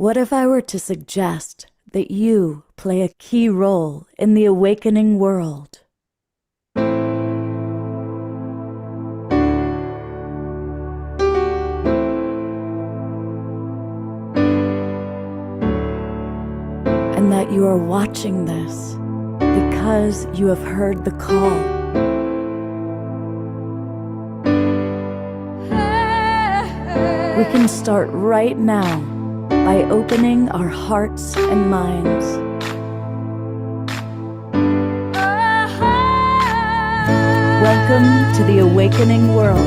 What if I were to suggest that you play a key role in the awakening world? And that you are watching this because you have heard the call. We can start right now by opening our hearts and minds. Welcome to the awakening world.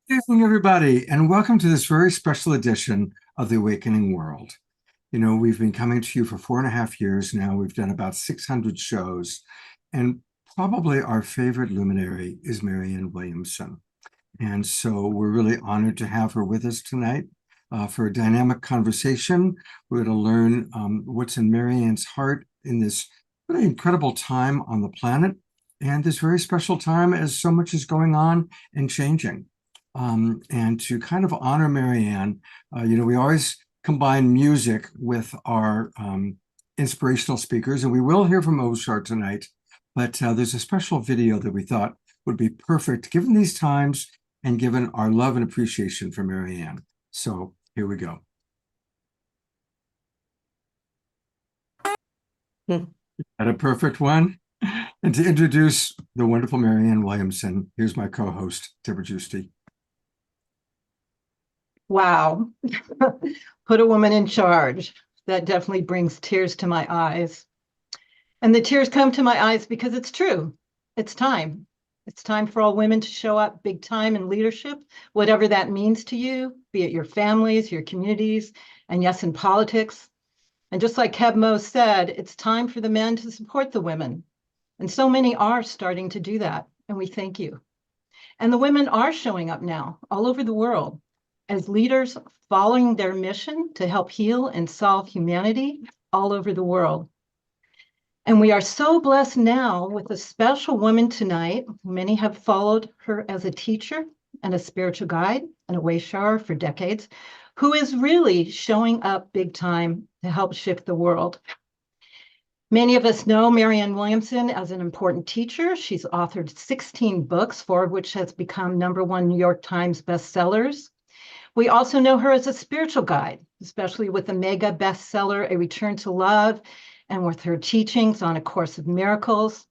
Good evening, everybody, and welcome to this very special edition of The Awakening World. You know, we've been coming to you for 4.5 years now. We've done about 600 shows, and probably our favorite luminary is Marianne Williamson. And so we're really honored to have her with us tonight for a dynamic conversation. We're going to learn what's in Marianne's heart in this really incredible time on the planet, and this very special time as so much is going on and changing. And to kind of honor Marianne, we always combine music with our inspirational speakers, and we will hear from Oshar tonight, but there's a special video that we thought would be perfect given these times and given our love and appreciation for Marianne. So here we go. Got a perfect one? And to introduce the wonderful Marianne Williamson, here's my co-host, Deborah Giusti. Wow. Put a woman in charge. That definitely brings tears to my eyes. And the tears come to my eyes because it's true. It's time. It's time for all women to show up big time in leadership, whatever that means to you, be it your families, your communities, and yes, in politics. And just like Keb Mo said, it's time for the men to support the women. And so many are starting to do that, and we thank you. And the women are showing up now all over the world as leaders following their mission to help heal and solve humanity all over the world. And we are so blessed now with a special woman tonight. Many have followed her as a teacher and a spiritual guide and a way shower for decades, who is really showing up big time to help shift the world. Many of us know Marianne Williamson as an important teacher. She's authored 16 books, 4 of which has become #1 New York Times bestsellers. We also know her as a spiritual guide, especially with the mega bestseller, A Return to Love, and with her teachings on A Course of Miracles.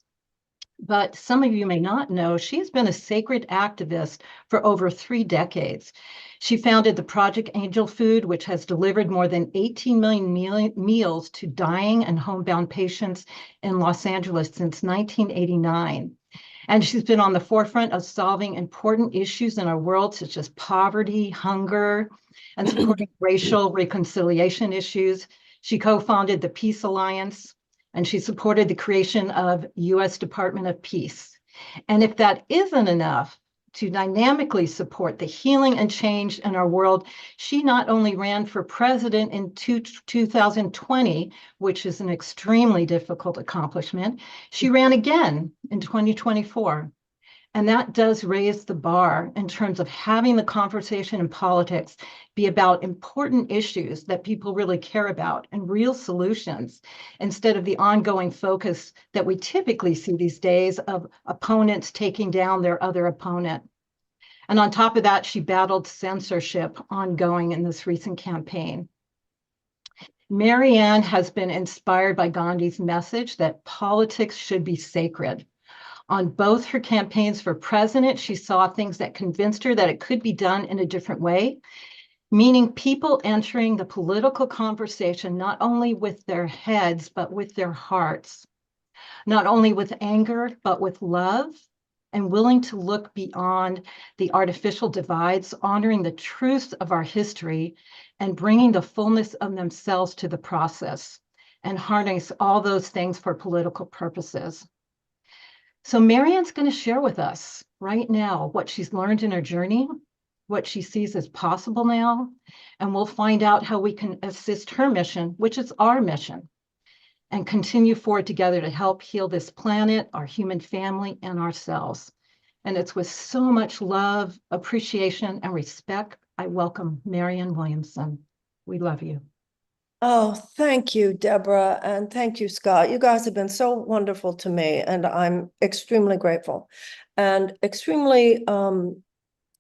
But some of you may not know, she's been a sacred activist for over 3 decades. She founded the Project Angel Food, which has delivered more than 18 million meals to dying and homebound patients in Los Angeles since 1989. And she's been on the forefront of solving important issues in our world, such as poverty, hunger, and supporting racial reconciliation issues. She co-founded the Peace Alliance, and she supported the creation of U.S. Department of Peace. And if that isn't enough to dynamically support the healing and change in our world, she not only ran for president in 2020, which is an extremely difficult accomplishment, she ran again in 2024. And that does raise the bar in terms of having the conversation in politics be about important issues that people really care about and real solutions, instead of the ongoing focus that we typically see these days of opponents taking down their other opponent. And on top of that, she battled censorship ongoing in this recent campaign. Marianne has been inspired by Gandhi's message that politics should be sacred. On both her campaigns for president, she saw things that convinced her that it could be done in a different way, meaning people entering the political conversation not only with their heads, but with their hearts, not only with anger, but with love, and willing to look beyond the artificial divides, honoring the truth of our history and bringing the fullness of themselves to the process and harness all those things for political purposes. So Marianne's going to share with us right now what she's learned in her journey, what she sees as possible now, and we'll find out how we can assist her mission, which is our mission, and continue forward together to help heal this planet, our human family, and ourselves. And it's with so much love, appreciation, and respect, I welcome Marianne Williamson. We love you. Oh, thank you, Deborah, and thank you, Scott. You guys have been so wonderful to me, and I'm extremely grateful and extremely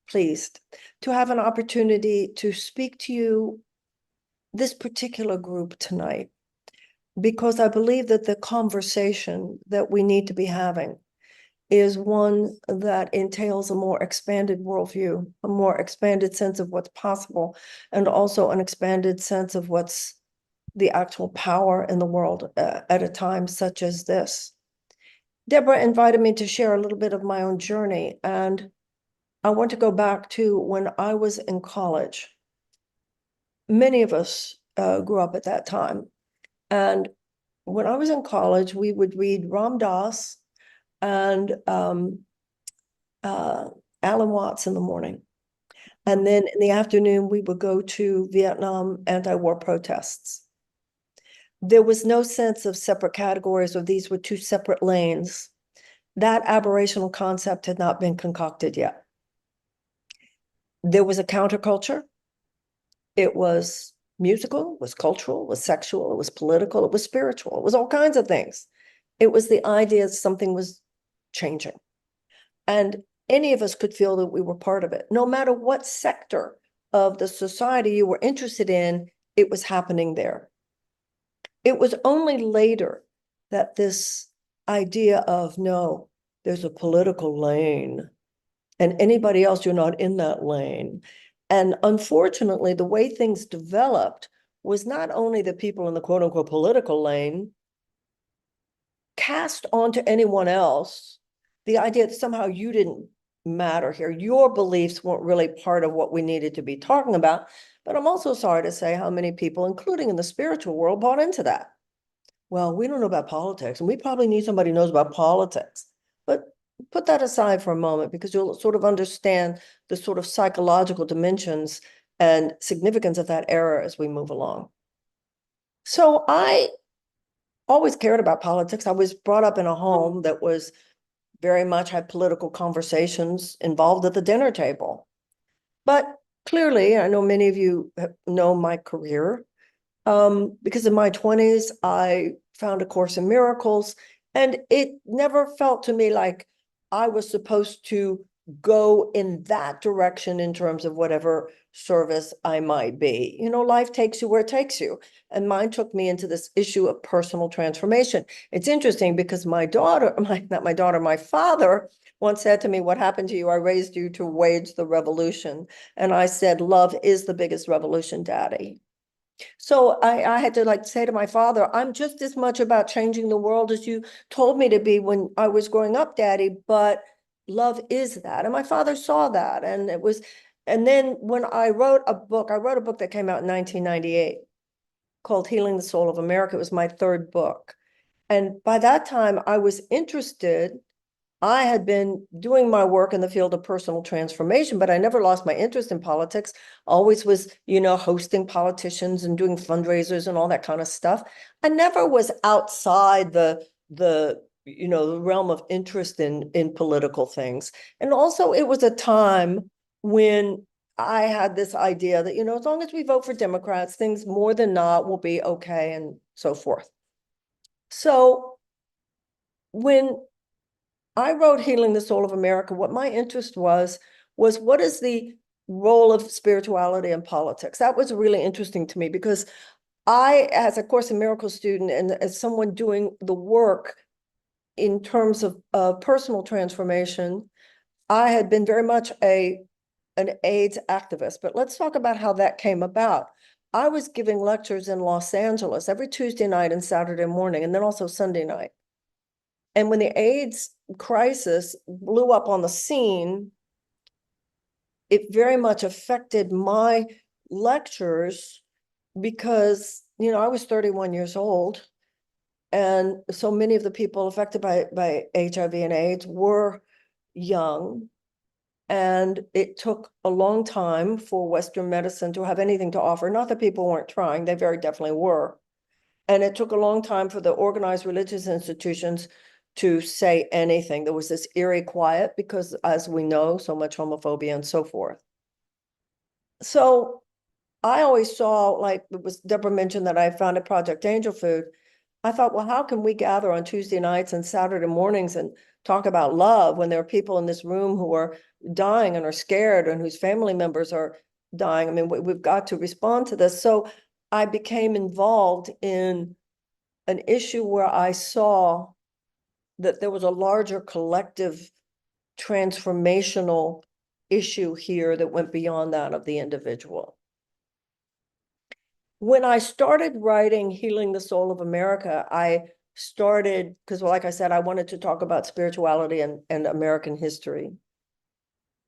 pleased to have an opportunity to speak to you, this particular group tonight, because I believe that the conversation that we need to be having is one that entails a more expanded worldview, a more expanded sense of what's possible, and also an expanded sense of what's the actual power in the world at a time such as this. Deborah invited me to share a little bit of my own journey, and I want to go back to when I was in college. Many of us grew up at that time, and when I was in college, we would read Ram Dass and Alan Watts in the morning. And then in the afternoon, we would go to Vietnam anti-war protests. There was no sense of separate categories, or these were two separate lanes. That aberrational concept had not been concocted yet. There was a counterculture. It was musical, it was cultural, it was sexual, it was political, it was spiritual, it was all kinds of things. It was the idea that something was changing. And any of us could feel that we were part of it. No matter what sector of the society you were interested in, it was happening there. It was only later that this idea of, no, there's a political lane, and anybody else, you're not in that lane. And unfortunately, the way things developed was not only the people in the quote unquote political lane cast onto anyone else the idea that somehow you didn't matter here. Your beliefs weren't really part of what we needed to be talking about. But I'm also sorry to say how many people, including in the spiritual world, bought into that. Well, we don't know about politics, and we probably need somebody who knows about politics. But put that aside for a moment, because you'll sort of understand the sort of psychological dimensions and significance of that error as we move along. So I always cared about politics. I was brought up in a home that was very much had political conversations involved at the dinner table. But clearly, I know many of you know my career, because in my 20s, I found A Course in Miracles, and it never felt to me like I was supposed to go in that direction in terms of whatever service I might be. You know, life takes you where it takes you. And mine took me into this issue of personal transformation. It's interesting because my father once said to me, "What happened to you? I raised you to wage the revolution." And I said, "Love is the biggest revolution, Daddy." So I had to say to my father, "I'm just as much about changing the world as you told me to be when I was growing up, Daddy, but love is that." And my father saw that. And then when I wrote a book that came out in 1998 called Healing the Soul of America. It was my third book. And by that time I was interested. I had been doing my work in the field of personal transformation, but I never lost my interest in politics. Always was, hosting politicians and doing fundraisers and all that kind of stuff. I never was outside the realm of interest in political things. And also it was a time when I had this idea that, as long as we vote for Democrats, things more than not will be okay and so forth. So when I wrote Healing the Soul of America, what my interest was was what is the role of spirituality in politics? That was really interesting to me because I, as a Course in Miracles student and as someone doing the work in terms of personal transformation, I had been very much an AIDS activist. But let's talk about how that came about. I was giving lectures in Los Angeles every Tuesday night and Saturday morning, and then also Sunday night. And when the AIDS crisis blew up on the scene, it very much affected my lectures because, you know, I was 31 years old. And so many of the people affected by HIV and AIDS were young. And it took a long time for Western medicine to have anything to offer. Not that people weren't trying, they very definitely were. And it took a long time for the organized religious institutions to say anything. There was this eerie quiet because, as we know, so much homophobia and so forth. So I always saw, like it was Deborah mentioned that I founded Project Angel Food. I thought, well, how can we gather on Tuesday nights and Saturday mornings and talk about love when there are people in this room who are dying and are scared and whose family members are dying? I mean, we've got to respond to this. So I became involved in an issue where I saw that there was a larger collective transformational issue here that went beyond that of the individual. When I started writing Healing the Soul of America, I started, because like I said, I wanted to talk about spirituality and American history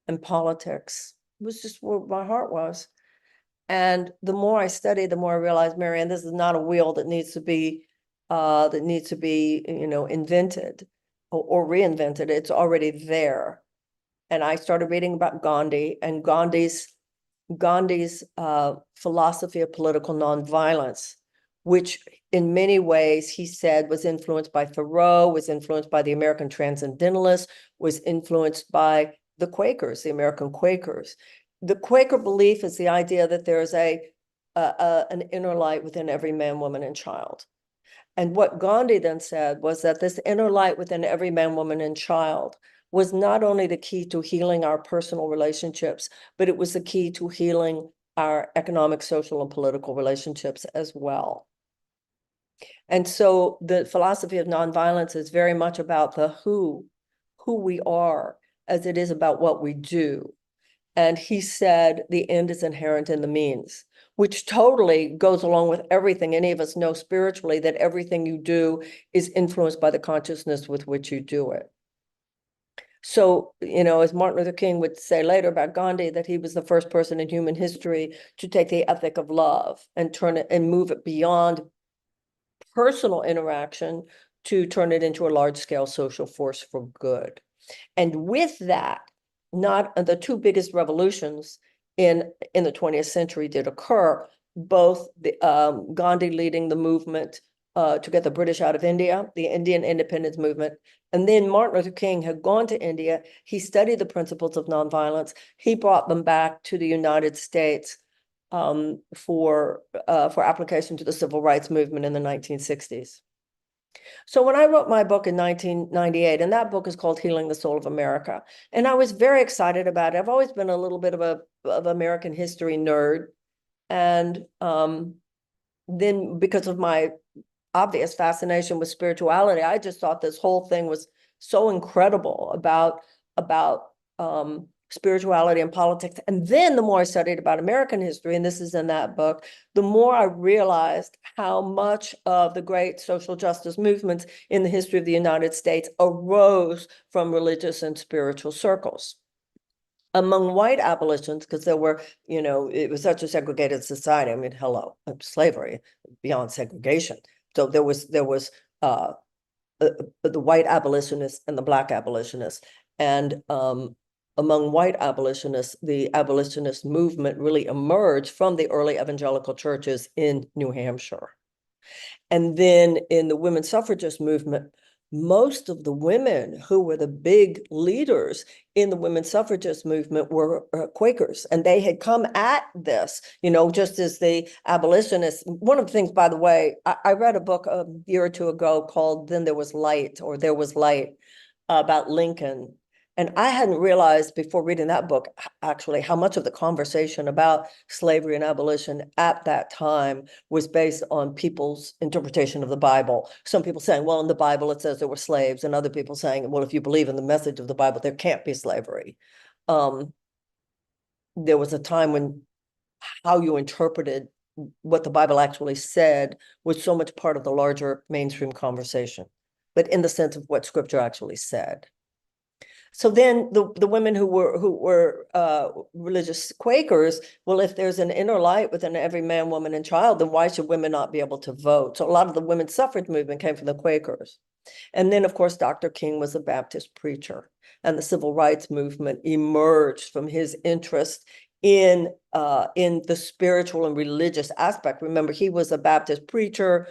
and politics. It was just where my heart was. And the more I studied, the more I realized, Marianne, this is not a wheel that needs to be invented or reinvented. It's already there. And I started reading about Gandhi and Gandhi's philosophy of political nonviolence, which in many ways he said was influenced by Thoreau, was influenced by the American Transcendentalists, was influenced by the Quakers, the American Quakers. The Quaker belief is the idea that there is an inner light within every man, woman, and child. And what Gandhi then said was that this inner light within every man, woman, and child was not only the key to healing our personal relationships, but it was the key to healing our economic, social, and political relationships as well. And so the philosophy of nonviolence is very much about the who we are, as it is about what we do. And he said the end is inherent in the means, which totally goes along with everything any of us know spiritually, that everything you do is influenced by the consciousness with which you do it. So, as Martin Luther King would say later about Gandhi, that he was the first person in human history to take the ethic of love and turn it and move it beyond personal interaction to turn it into a large-scale social force for good. And with that, not the two biggest revolutions in the 20th century did occur, both the Gandhi leading the movement to get the British out of India, the Indian independence movement. And then Martin Luther King had gone to India. He studied the principles of nonviolence. He brought them back to the United States for application to the civil rights movement in the 1960s. So when I wrote my book in 1998, and that book is called Healing the Soul of America, and I was very excited about it. I've always been a little bit of American history nerd. And then because of my obvious fascination with spirituality, I just thought this whole thing was so incredible about spirituality and politics. And then the more I studied about American history, and this is in that book, the more I realized how much of the great social justice movements in the history of the United States arose from religious and spiritual circles. Among white abolitionists, because there were, it was such a segregated society. I mean, hello, slavery, beyond segregation. So there was the white abolitionists and the Black abolitionists. And among white abolitionists, the abolitionist movement really emerged from the early evangelical churches in New Hampshire. And then in the women's suffragist movement, most of the women who were the big leaders in the women's suffragist movement were Quakers. And they had come at this, just as the abolitionists. One of the things, by the way, I read a book a year or two ago called Then There Was Light, or There Was Light, about Lincoln. And I hadn't realized before reading that book, actually, how much of the conversation about slavery and abolition at that time was based on people's interpretation of the Bible. Some people saying, well, in the Bible, it says there were slaves, and other people saying, well, if you believe in the message of the Bible, there can't be slavery. There was a time when how you interpreted what the Bible actually said was so much part of the larger mainstream conversation, but in the sense of what scripture actually said. So then the women who were religious Quakers, well, if there's an inner light within every man, woman, and child, then why should women not be able to vote? So a lot of the women's suffrage movement came from the Quakers. And then, of course, Dr. King was a Baptist preacher, and the civil rights movement emerged from his interest in the spiritual and religious aspect. Remember, he was a Baptist preacher.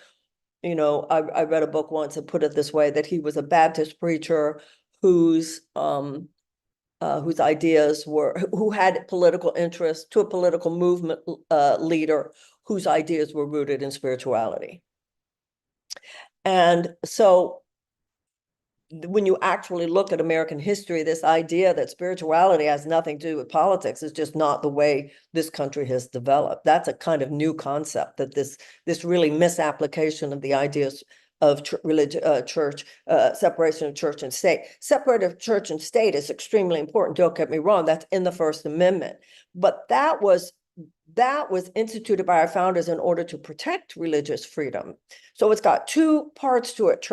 You know, I read a book once and put it this way, that he was a Baptist preacher whose ideas were, who had political interest, to a political movement leader whose ideas were rooted in spirituality. And so when you actually look at American history, this idea that spirituality has nothing to do with politics is just not the way this country has developed. That's a kind of new concept, that this really misapplication of the ideas of church, separation of church and state. Separation of church and state is extremely important. Don't get me wrong, that's in the First Amendment. But that was instituted by our founders in order to protect religious freedom. So it's got two parts to it,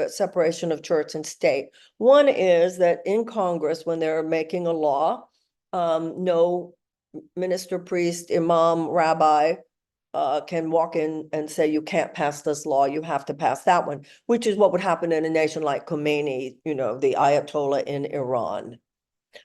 separation of church and state. One is that in Congress, when they're making a law, no minister, priest, imam, rabbi can walk in and say, you can't pass this law, you have to pass that one, which is what would happen in a nation like Khomeini, you know, the Ayatollah in Iran.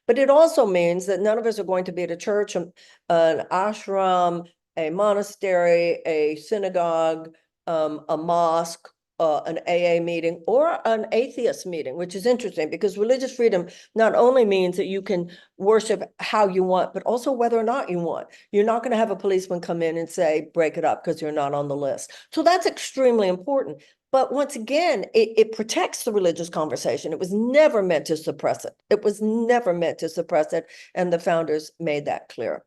But it also means that none of us are going to be at a church, an ashram, a monastery, a synagogue, a mosque, an AA meeting, or an atheist meeting, which is interesting because religious freedom not only means that you can worship how you want, but also whether or not you want. You're not going to have a policeman come in and say, break it up because you're not on the list. So that's extremely important. But once again, it protects the religious conversation. It was never meant to suppress it. It was never meant to suppress it. And the founders made that clear.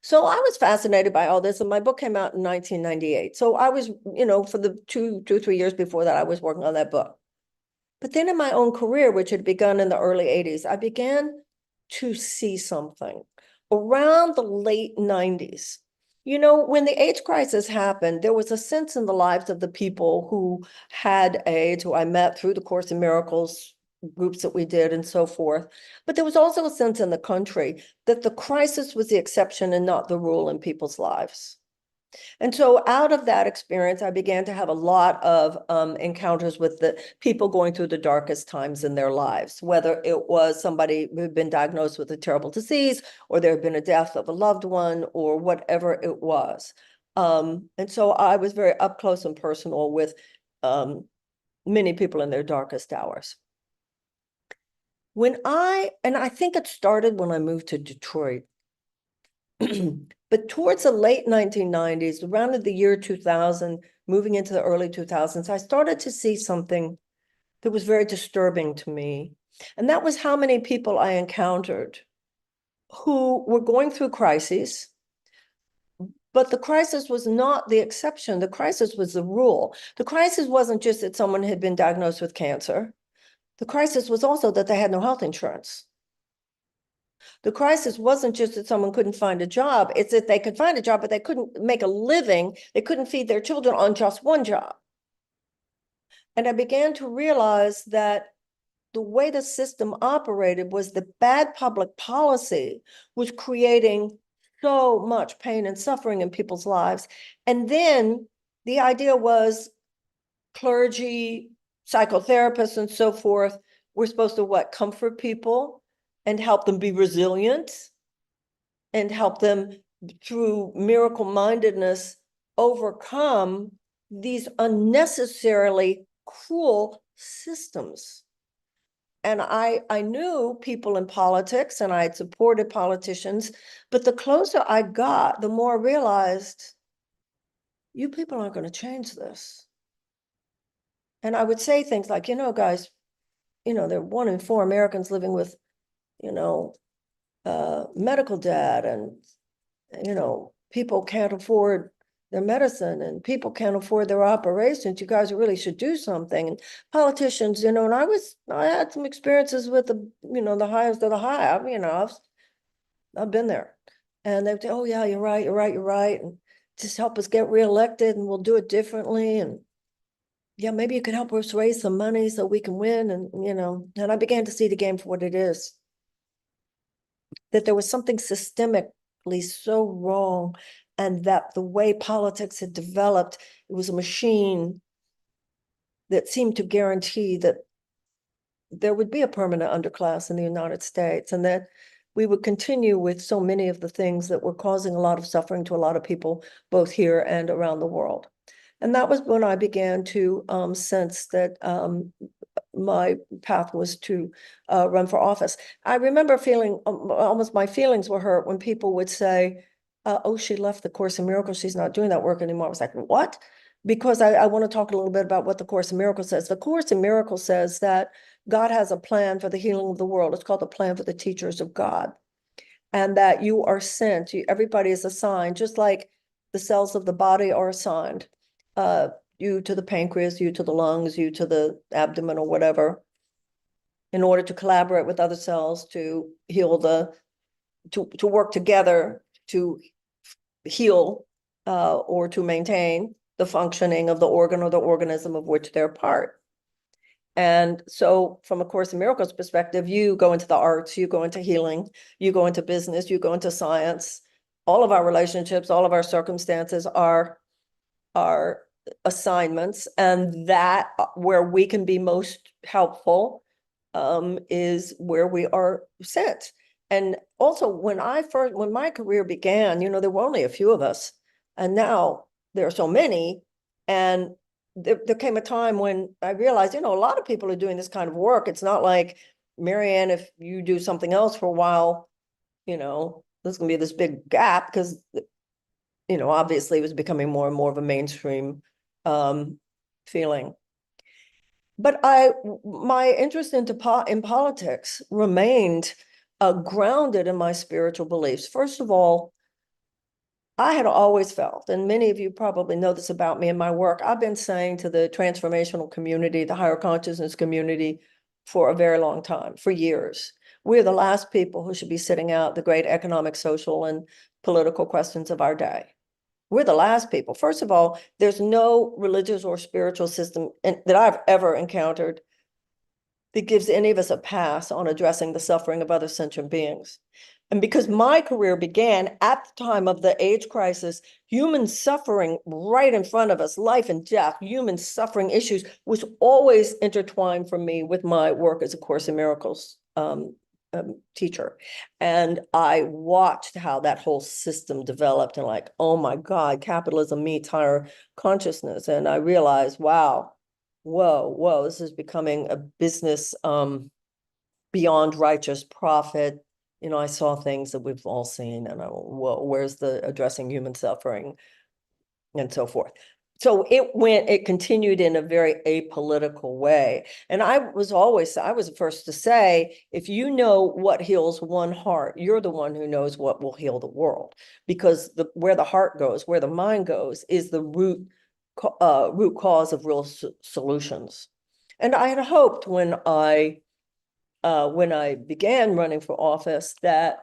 So I was fascinated by all this, and my book came out in 1998. So I was, you know, for the 3 years before that, I was working on that book. But then in my own career, which had begun in the early 80s, I began to see something. Around the late 90s, you know, when the AIDS crisis happened, there was a sense in the lives of the people who had AIDS, who I met through the Course in Miracles groups that we did and so forth. But there was also a sense in the country that the crisis was the exception and not the rule in people's lives. And so out of that experience, I began to have a lot of encounters with the people going through the darkest times in their lives, whether it was somebody who had been diagnosed with a terrible disease, or there had been a death of a loved one, or whatever it was. And so I was very up close and personal with many people in their darkest hours. And I think it started when I moved to Detroit. But towards the late 1990s, around the year 2000, moving into the early 2000s, I started to see something that was very disturbing to me. And that was how many people I encountered who were going through crises, but the crisis was not the exception. The crisis was the rule. The crisis wasn't just that someone had been diagnosed with cancer. The crisis was also that they had no health insurance. The crisis wasn't just that someone couldn't find a job, it's that they could find a job, but they couldn't make a living. They couldn't feed their children on just one job. And I began to realize that the way the system operated was the bad public policy was creating so much pain and suffering in people's lives. And then the idea was clergy, psychotherapists, and so forth were supposed to what? Comfort people and help them be resilient and help them through miracle mindedness overcome these unnecessarily cruel systems. And I knew people in politics and I had supported politicians, but the closer I got, the more I realized, you people aren't going to change this. And I would say things like, you know, guys, there are 1 in 4 Americans living with, medical debt, and, people can't afford their medicine, and people can't afford their operations. You guys really should do something. And politicians, and I had some experiences with the highest of the high. I've been there. And they'd say, oh yeah, you're right. And just help us get reelected and we'll do it differently. And yeah, maybe you could help us raise some money so we can win. And I began to see the game for what it is. That there was something systemically so wrong, and that the way politics had developed, it was a machine that seemed to guarantee that there would be a permanent underclass in the United States, and that we would continue with so many of the things that were causing a lot of suffering to a lot of people, both here and around the world. And that was when I began to sense that my path was to run for office. I remember feeling almost my feelings were hurt when people would say, oh, she left the Course in Miracles, she's not doing that work anymore. I was like, what? Because I want to talk a little bit about what the Course in Miracles says. The Course in Miracles says that God has a plan for the healing of the world. It's called the plan for the teachers of God. And that you are sent, everybody is assigned, just like the cells of the body are assigned. You to the pancreas, you to the lungs, you to the abdomen or whatever, in order to collaborate with other cells to heal to work together to heal or to maintain the functioning of the organ or the organism of which they're part. And so from a Course in Miracles perspective, you go into the arts, you go into healing, you go into business, you go into science. All of our relationships, all of our circumstances are assignments, and that where we can be most helpful is where we are sent. And also when my career began, there were only a few of us, and now there are so many. And there came a time when I realized, a lot of people are doing this kind of work. It's not like, Marianne, if you do something else for a while, there's gonna be this big gap, because obviously it was becoming more and more of a mainstream feeling. But my interest in politics remained grounded in my spiritual beliefs. First of all, I had always felt, and many of you probably know this about me and my work, I've been saying to the transformational community, the higher consciousness community, for a very long time, for years, we're the last people who should be sitting out the great economic, social, and political questions of our day. We're the last people. First of all, there's no religious or spiritual system that I've ever encountered that gives any of us a pass on addressing the suffering of other sentient beings. And because my career began at the time of the AIDS crisis, human suffering right in front of us, life and death, human suffering issues, was always intertwined for me with my work as a Course in Miracles teacher. And I watched how that whole system developed, and like, oh my God, capitalism meets higher consciousness. And I realized, wow, whoa, this is becoming a business beyond righteous profit. I saw things that we've all seen, and I went, whoa, where's the addressing human suffering and so forth. So it continued in a very apolitical way. And I was the first to say, if you know what heals one heart, you're the one who knows what will heal the world. Because where the heart goes, where the mind goes, is the root cause of real solutions. And I had hoped when I began running for office that,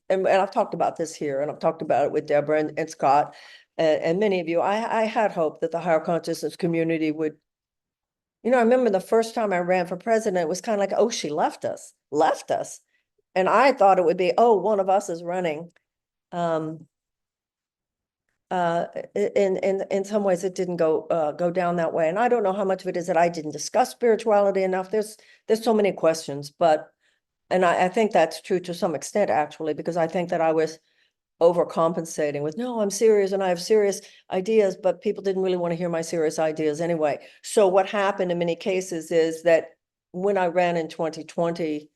and I've talked about this here, and I've talked about it with Deborah and Scott, and many of you, I had hoped that the higher consciousness community would, I remember the first time I ran for president, it was kind of like, oh, she left us. And I thought it would be, oh, one of us is running. In some ways it didn't go down that way. And I don't know how much of it is that I didn't discuss spirituality enough. There's so many questions, and I think that's true to some extent, actually, because I think that I was overcompensating with, no, I'm serious and I have serious ideas, but people didn't really want to hear my serious ideas anyway. So what happened in many cases is that when I ran in 2020,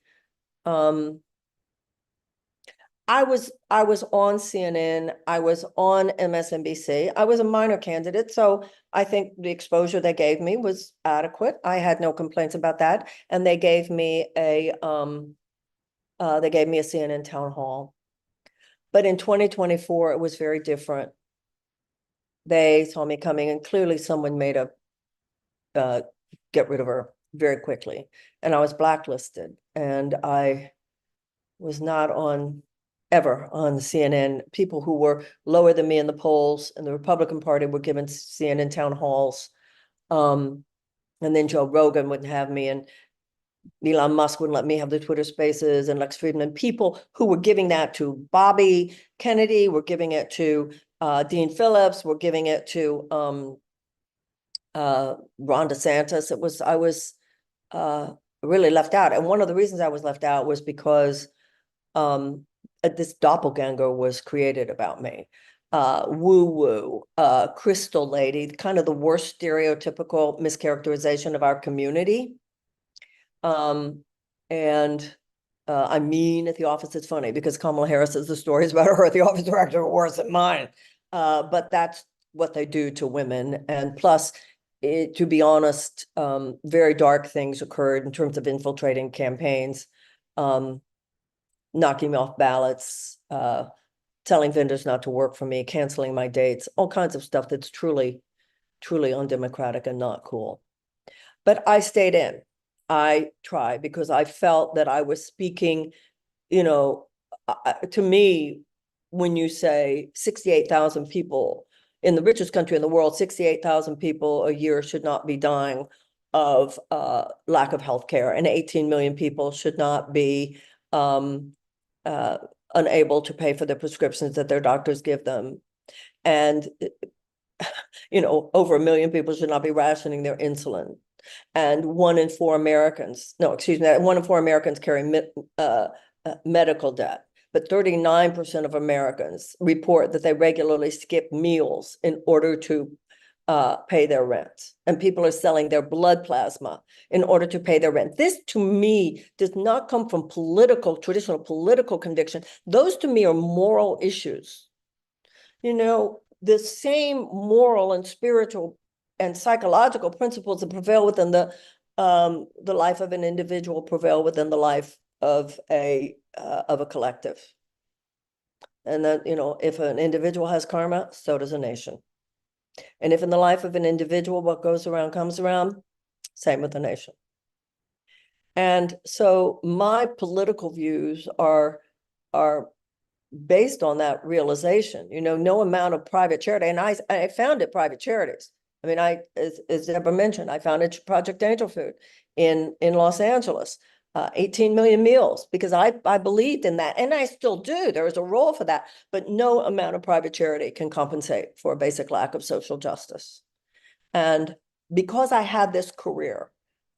I was on CNN, I was on MSNBC. I was a minor candidate, so I think the exposure they gave me was adequate. I had no complaints about that. And they gave me a CNN town hall. But in 2024, it was very different. They saw me coming, and clearly someone made a get rid of her very quickly. And I was blacklisted, and I was not ever on CNN. People who were lower than me in the polls in the Republican Party were given CNN town halls. And then Joe Rogan wouldn't have me, and Elon Musk wouldn't let me have the Twitter Spaces, and Lex Friedman. People who were giving that to Bobby Kennedy, were giving it to Dean Phillips, were giving it to Ron DeSantis. I was really left out. And one of the reasons I was left out was because this doppelganger was created about me. Woo-woo, crystal lady, kind of the worst stereotypical mischaracterization of our community. I mean, at the office, it's funny because Kamala Harris says the stories about her at the office are actually worse than mine. But that's what they do to women. And plus, to be honest, very dark things occurred in terms of infiltrating campaigns, knocking me off ballots, telling vendors not to work for me, canceling my dates, all kinds of stuff that's truly, truly undemocratic and not cool. But I stayed in. I tried because I felt that I was speaking, to me, when you say 68,000 people in the richest country in the world, 68,000 people a year should not be dying of lack of health care, and 18 million people should not be unable to pay for the prescriptions that their doctors give them. And, over 1 million people should not be rationing their insulin. And 1 in 4 Americans, 1 in 4 Americans carry medical debt. But 39% of Americans report that they regularly skip meals in order to pay their rent. And people are selling their blood plasma in order to pay their rent. This, to me, does not come from traditional political conviction. Those, to me, are moral issues. The same moral and spiritual and psychological principles that prevail within the life of an individual prevail within the life of a collective. And that, if an individual has karma, so does a nation. And if in the life of an individual, what goes around comes around, same with the nation. And so my political views are based on that realization. No amount of private charity, and I founded private charities. I mean, as Deborah mentioned, I founded Project Angel Food in Los Angeles, 18 million meals, because I believed in that, and I still do. There is a role for that, but no amount of private charity can compensate for a basic lack of social justice. And because I had this career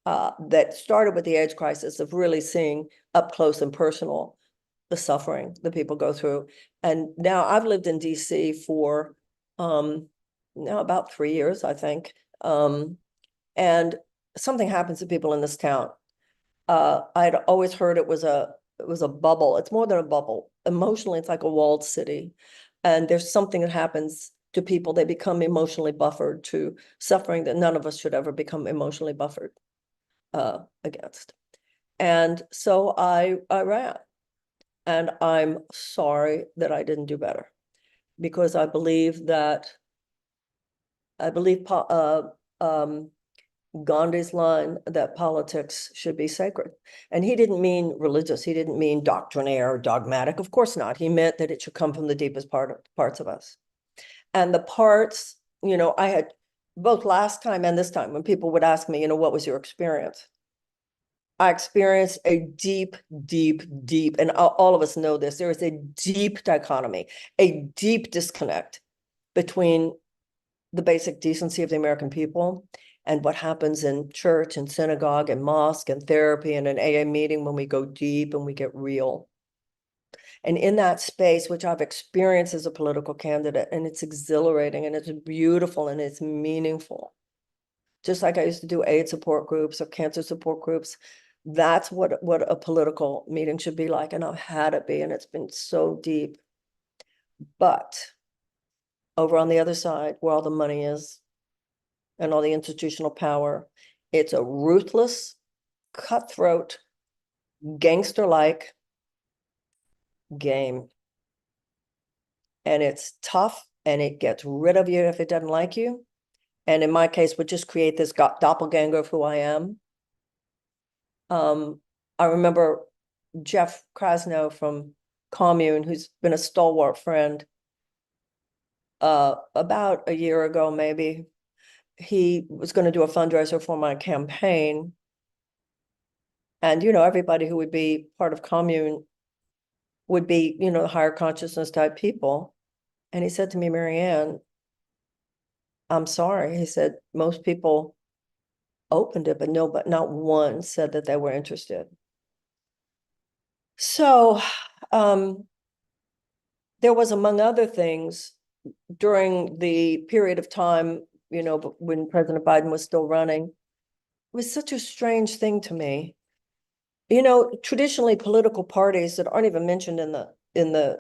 that started with the AIDS crisis of really seeing up close and personal the suffering that people go through, and now I've lived in DC for now about 3 years, I think. And something happens to people in this town. I'd always heard it was a bubble. It's more than a bubble. Emotionally, it's like a walled city. And there's something that happens to people. They become emotionally buffered to suffering that none of us should ever become emotionally buffered against. And so I ran. And I'm sorry that I didn't do better, because I believe Gandhi's line that politics should be sacred. And he didn't mean religious. He didn't mean doctrinaire or dogmatic. Of course not. He meant that it should come from the deepest parts of us. And the parts, I had both last time and this time when people would ask me, what was your experience? I experienced a deep, and all of us know this, there is a deep dichotomy, a deep disconnect between the basic decency of the American people and what happens in church and synagogue and mosque and therapy and an AA meeting when we go deep and we get real. And in that space, which I've experienced as a political candidate, and it's exhilarating and it's beautiful and it's meaningful. Just like I used to do AIDS support groups or cancer support groups, That's what a political meeting should be like, and I've had it be, and it's been so deep. But over on the other side, where all the money is and all the institutional power, it's a ruthless, cutthroat, gangster-like game. And it's tough, and it gets rid of you if it doesn't like you. And in my case, would just create this doppelganger of who I am. I remember Jeff Krasno from Commune, who's been a stalwart friend, about a year ago, maybe. He was going to do a fundraiser for my campaign. And, everybody who would be part of Commune would be, higher consciousness type people. And he said to me, Marianne, I'm sorry. He said, most people opened it, but not one said that they were interested. So there was, among other things, during the period of time, when President Biden was still running, it was such a strange thing to me. Traditionally political parties that aren't even mentioned in the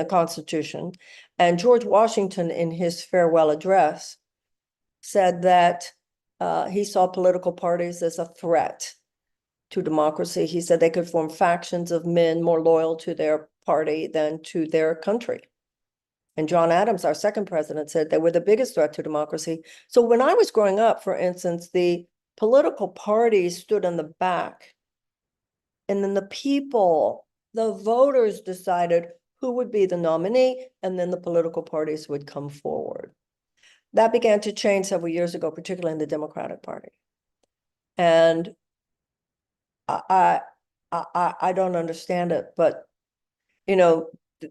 Constitution, and George Washington in his farewell address said that he saw political parties as a threat to democracy. He said they could form factions of men more loyal to their party than to their country. And John Adams, our second president, said they were the biggest threat to democracy. So when I was growing up, for instance, the political parties stood in the back, and then the people, the voters, decided who would be the nominee, and then the political parties would come forward. That began to change several years ago, particularly in the Democratic Party. And I don't understand it, but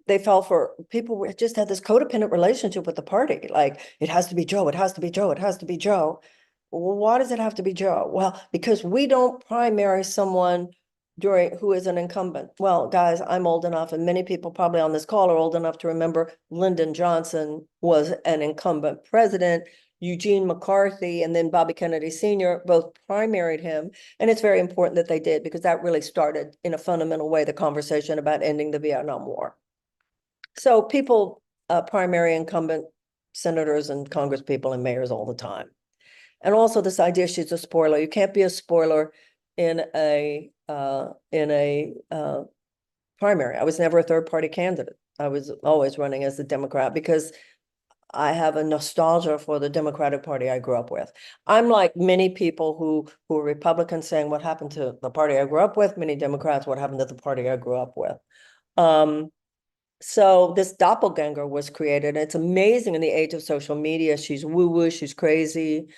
they fell for, people just had this codependent relationship with the party. Like, it has to be Joe, it has to be Joe, it has to be Joe. Well, why does it have to be Joe? Well, because we don't primary someone who is an incumbent. Well, guys, I'm old enough, and many people probably on this call are old enough to remember Lyndon Johnson was an incumbent president. Eugene McCarthy and then Bobby Kennedy Sr. both primaried him. And it's very important that they did, because that really started in a fundamental way the conversation about ending the Vietnam War. So people primary incumbent senators and congresspeople and mayors all the time. And also this idea she's a spoiler. You can't be a spoiler in a primary. I was never a third party candidate. I was always running as a Democrat, because I have a nostalgia for the Democratic Party I grew up with. I'm like many people who are Republicans saying, what happened to the party I grew up with? Many Democrats, what happened to the party I grew up with? So this doppelganger was created. It's amazing in the age of social media. She's woo-woo, she's crazy.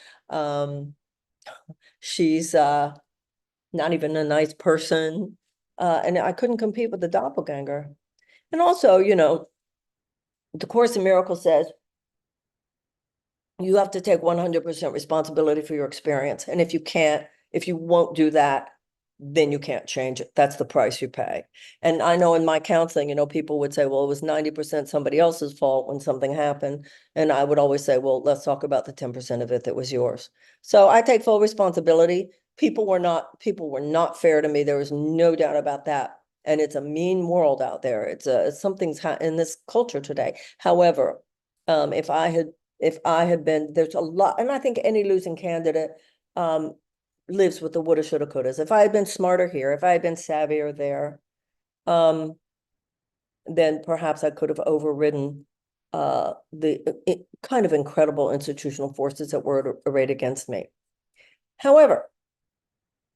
She's not even a nice person. And I couldn't compete with the doppelganger. And also, the Course in Miracles says, you have to take 100% responsibility for your experience. And if you won't do that, then you can't change it. That's the price you pay. And I know in my counseling, people would say, well, it was 90% somebody else's fault when something happened. And I would always say, well, let's talk about the 10% of it that was yours. So I take full responsibility. People were not fair to me. There was no doubt about that. And it's a mean world out there. Something's in this culture today. However, if I had been, there's a lot, and I think any losing candidate lives with the woulda, shoulda, couldas. If I had been smarter here, if I had been savvier there, then perhaps I could have overridden the kind of incredible institutional forces that were arrayed against me. However,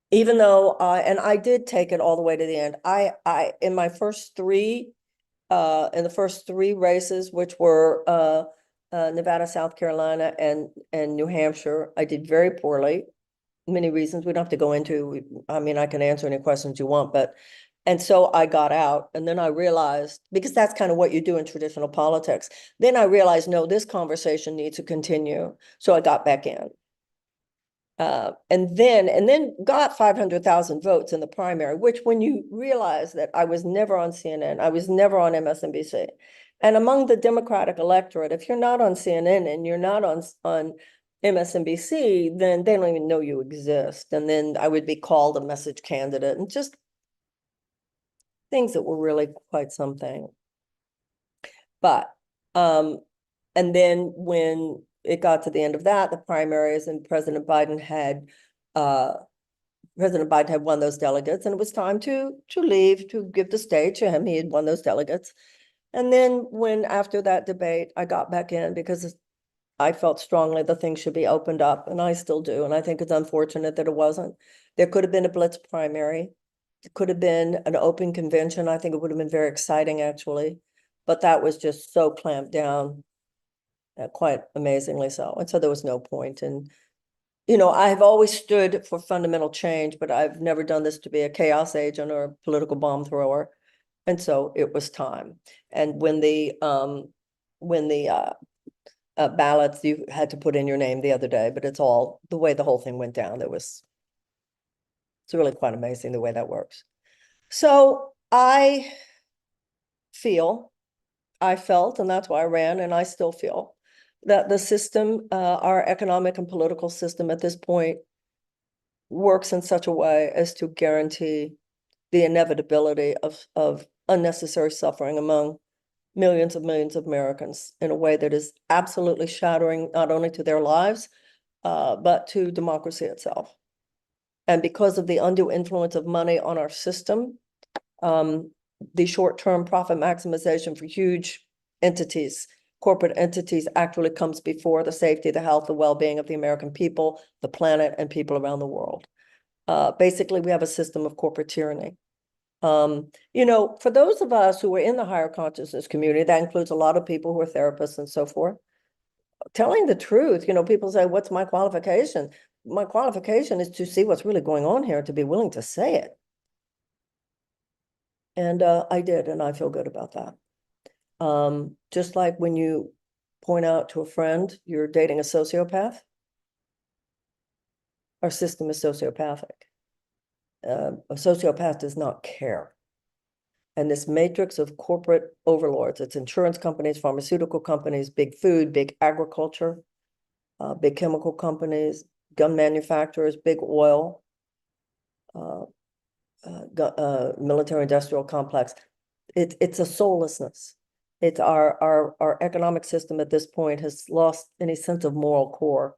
even though and I did take it all the way to the end, in my first three, in the first three races, which were Nevada, South Carolina, and New Hampshire, I did very poorly. Many reasons we don't have to go into. I mean, I can answer any questions you want, and so I got out, and then I realized, because that's kind of what you do in traditional politics. Then I realized, no, this conversation needs to continue. So I got back in. And then got 500,000 votes in the primary, which, when you realize that I was never on CNN, I was never on MSNBC. And among the Democratic electorate, if you're not on CNN and you're not on MSNBC, then they don't even know you exist. And then I would be called a message candidate and just things that were really quite something. But, and then when it got to the end of that, the primaries, and President Biden had won those delegates, and it was time to leave, to give the stage to him. He had won those delegates. And then when, after that debate, I got back in because I felt strongly the thing should be opened up, and I still do. And I think it's unfortunate that it wasn't. There could have been a blitz primary. It could have been an open convention. I think it would have been very exciting, actually. But that was just so clamped down, quite amazingly so. And so there was no point. And, you know, I've always stood for fundamental change, but I've never done this to be a chaos agent or a political bomb thrower. And so it was time. And when the ballots, you had to put in your name the other day, but it's all the way the whole thing went down. It's really quite amazing the way that works. So I felt, and that's why I ran, and I still feel that the system, our economic and political system at this point, works in such a way as to guarantee the inevitability of unnecessary suffering among millions of Americans in a way that is absolutely shattering, not only to their lives, but to democracy itself. And because of the undue influence of money on our system, the short-term profit maximization for huge entities, corporate entities, actually comes before the safety, the health, the well-being of the American people, the planet, and people around the world. Basically, we have a system of corporate tyranny. You know, for those of us who are in the higher consciousness community, that includes a lot of people who are therapists and so forth, telling the truth, you know, people say, what's my qualification? My qualification is to see what's really going on here, to be willing to say it. And I did, and I feel good about that. Just like when you point out to a friend you're dating a sociopath, our system is sociopathic. A sociopath does not care. And this matrix of corporate overlords, it's insurance companies, pharmaceutical companies, big food, big agriculture, big chemical companies, gun manufacturers, big oil, military industrial complex. It's a soullessness. It's our economic system at this point has lost any sense of moral core,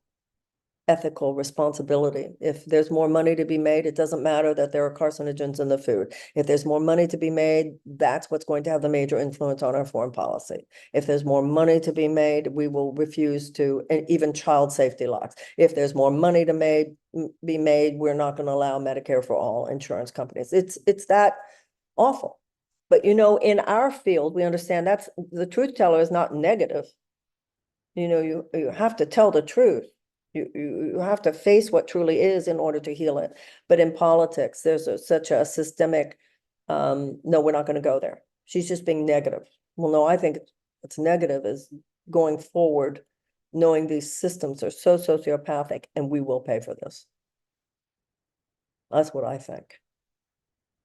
ethical responsibility. If there's more money to be made, it doesn't matter that there are carcinogens in the food. If there's more money to be made, that's what's going to have the major influence on our foreign policy. If there's more money to be made, we will refuse to, and even child safety laws. If there's more money to be made, we're not going to allow Medicare for all insurance companies. It's that awful. But you know, in our field, we understand that's the truth teller is not negative. You know, you have to tell the truth. You have to face what truly is in order to heal it. But in politics, there's such a systemic, no, we're not going to go there. She's just being negative. Well, no, I think what's negative is going forward, knowing these systems are so sociopathic, and we will pay for this. That's what I think.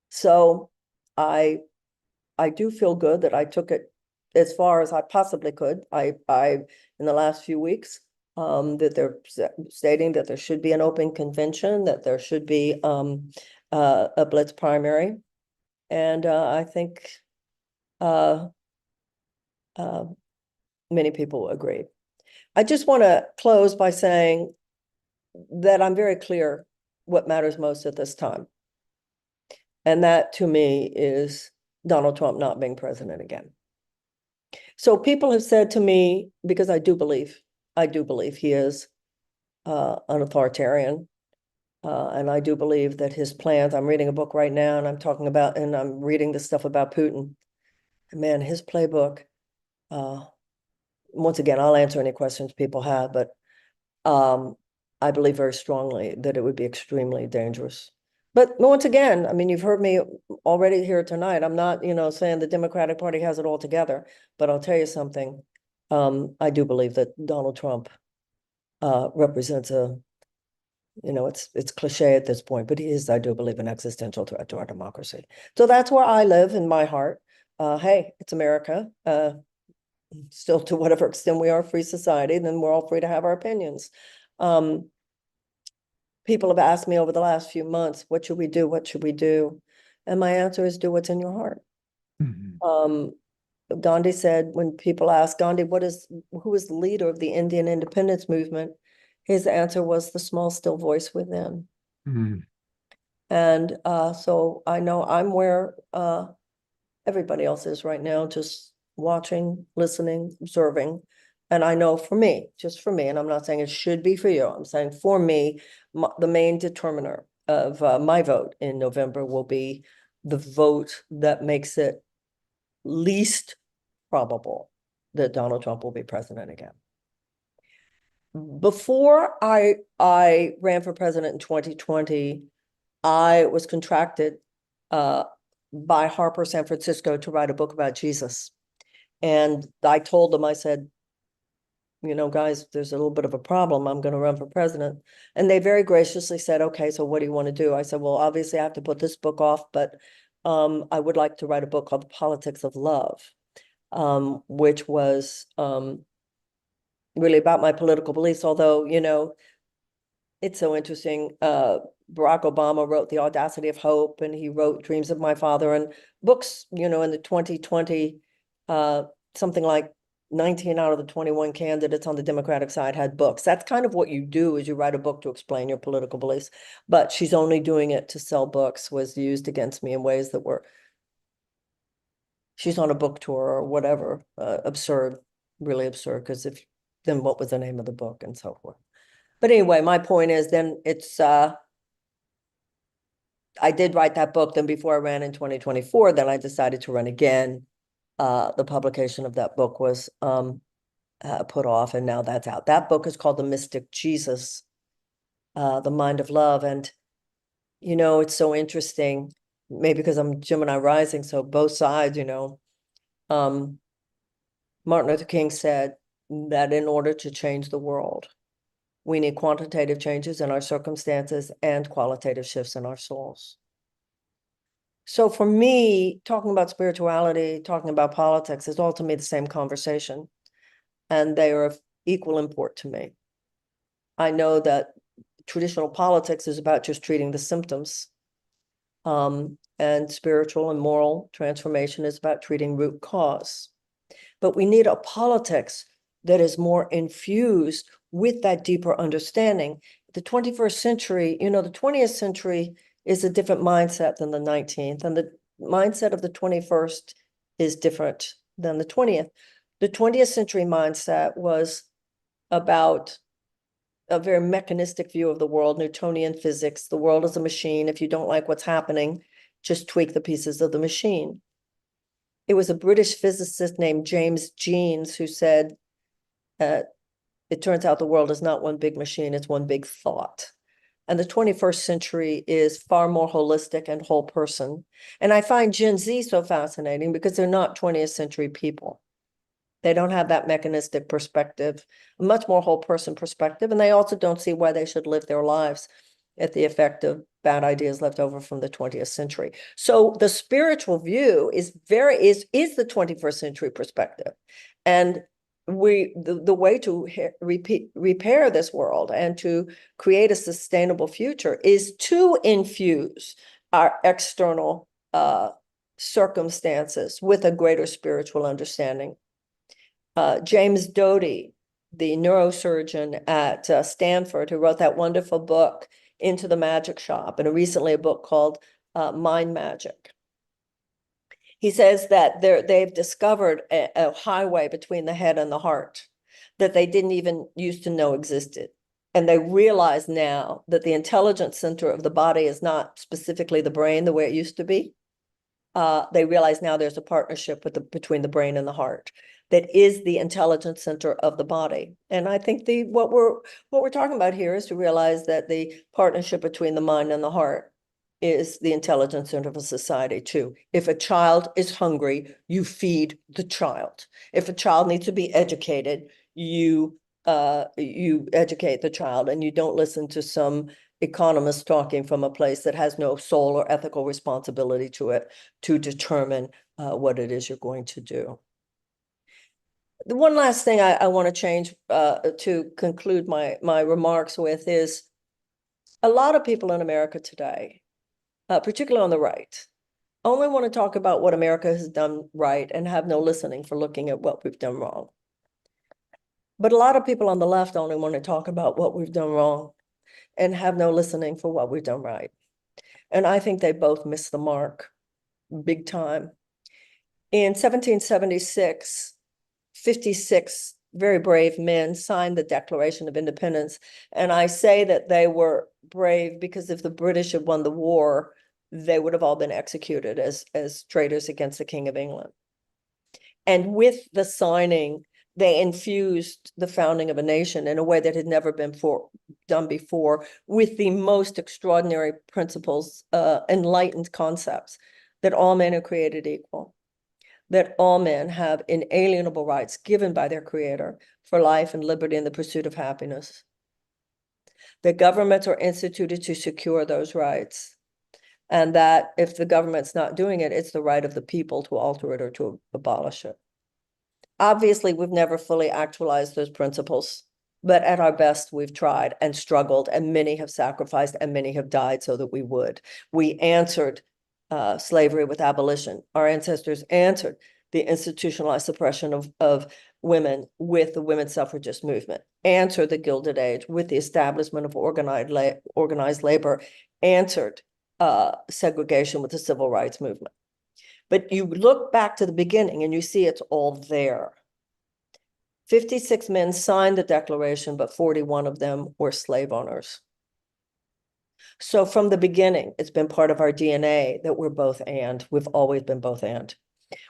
So I do feel good that I took it as far as I possibly could. I in the last few weeks, that they're stating that there should be an open convention, that there should be a blitz primary. And I think many people agree. I just want to close by saying that I'm very clear what matters most at this time. And that to me is Donald Trump not being president again. So people have said to me, because I do believe he is an authoritarian. And I do believe that his plans, I'm reading a book right now and I'm reading the stuff about Putin. And man, his playbook, once again, I'll answer any questions people have, but I believe very strongly that it would be extremely dangerous. But once again, I mean, you've heard me already here tonight. I'm not, you know, saying the Democratic Party has it all together, but I'll tell you something. I do believe that Donald Trump represents a, you know, it's cliche at this point, but he is, I do believe, an existential threat to our democracy. So that's where I live in my heart. Hey, it's America. Still, to whatever extent we are a free society, then we're all free to have our opinions. People have asked me over the last few months, what should we do? What should we do? And my answer is do what's in your heart. Gandhi said, when people ask Gandhi, who is the leader of the Indian independence movement? His answer was the small, still voice within. And so I know I'm where everybody else is right now, just watching, listening, observing. And I know for me, just for me, and I'm not saying it should be for you, I'm saying for me, the main determiner of my vote in November will be the vote that makes it least probable that Donald Trump will be president again. Before I ran for president in 2020, I was contracted by Harper San Francisco to write a book about Jesus. And I told them, I said, you know, guys, there's a little bit of a problem. I'm going to run for president. And they very graciously said, okay, so what do you want to do? I said, well, obviously I have to put this book off, but I would like to write a book called The Politics of Love, which was really about my political beliefs. Although, you know, it's so interesting. Barack Obama wrote The Audacity of Hope, and he wrote Dreams of My Father, and books, you know, in the 2020, something like 19 out of the 21 candidates on the Democratic side had books. That's kind of what you do, is you write a book to explain your political beliefs. But she's only doing it to sell books was used against me in ways that were, she's on a book tour or whatever, absurd, really absurd, because then what was the name of the book and so forth. But anyway, my point is then it's, I did write that book. Then before I ran in 2024, then I decided to run again. The publication of that book was put off, and now that's out. That book is called The Mystic Jesus, The Mind of Love. And, you know, it's so interesting, maybe because I'm Gemini rising, so both sides, you know. Martin Luther King said that in order to change the world, we need quantitative changes in our circumstances and qualitative shifts in our souls. So for me, talking about spirituality, talking about politics is all to me the same conversation, and they are of equal import to me. I know that traditional politics is about just treating the symptoms, and spiritual and moral transformation is about treating root cause. But we need a politics that is more infused with that deeper understanding. The 21st century, you know, the 20th century is a different mindset than the 19th, and the mindset of the 21st is different than the 20th. The 20th century mindset was about a very mechanistic view of the world, Newtonian physics. The world is a machine. If you don't like what's happening, just tweak the pieces of the machine. It was a British physicist named James Jeans who said, it turns out the world is not one big machine, it's one big thought. And the 21st century is far more holistic and whole person. And I find Gen Z so fascinating because they're not 20th century people. They don't have that mechanistic perspective, a much more whole person perspective. And they also don't see why they should live their lives at the effect of bad ideas left over from the 20th century. So the spiritual view is the 21st century perspective. And the way to repair this world and to create a sustainable future is to infuse our external circumstances with a greater spiritual understanding. James Doty, the neurosurgeon at Stanford, who wrote that wonderful book, Into the Magic Shop, and recently a book called Mind Magic. He says that they've discovered a highway between the head and the heart that they didn't even used to know existed. And they realize now that the intelligence center of the body is not specifically the brain the way it used to be. They realize now there's a partnership between the brain and the heart that is the intelligence center of the body. And I think what we're talking about here is to realize that the partnership between the mind and the heart is the intelligence center of a society too. If a child is hungry, you feed the child. If a child needs to be educated, you educate the child, and you don't listen to some economist talking from a place that has no soul or ethical responsibility to it to determine what it is you're going to do. The one last thing I want to change to conclude my remarks with is a lot of people in America today, particularly on the right, only want to talk about what America has done right and have no listening for looking at what we've done wrong. But a lot of people on the left only want to talk about what we've done wrong and have no listening for what we've done right. And I think they both missed the mark big time. In 1776, 56 very brave men signed the Declaration of Independence. And I say that they were brave because if the British had won the war, they would have all been executed as traitors against the King of England. And with the signing, they infused the founding of a nation in a way that had never been done before, with the most extraordinary principles, enlightened concepts, that all men are created equal, that all men have inalienable rights given by their creator for life and liberty and the pursuit of happiness. That governments are instituted to secure those rights, and that if the government's not doing it, it's the right of the people to alter it or to abolish it. Obviously, we've never fully actualized those principles, but at our best, we've tried and struggled, and many have sacrificed and many have died so that we would. We answered slavery with abolition. Our ancestors answered the institutionalized suppression of women with the women's suffragist movement, answered the Gilded Age with the establishment of organized labor, answered segregation with the civil rights movement. But you look back to the beginning and you see it's all there. 56 men signed the Declaration, but 41 of them were slave owners. So from the beginning, it's been part of our DNA that we're both and. We've always been both and.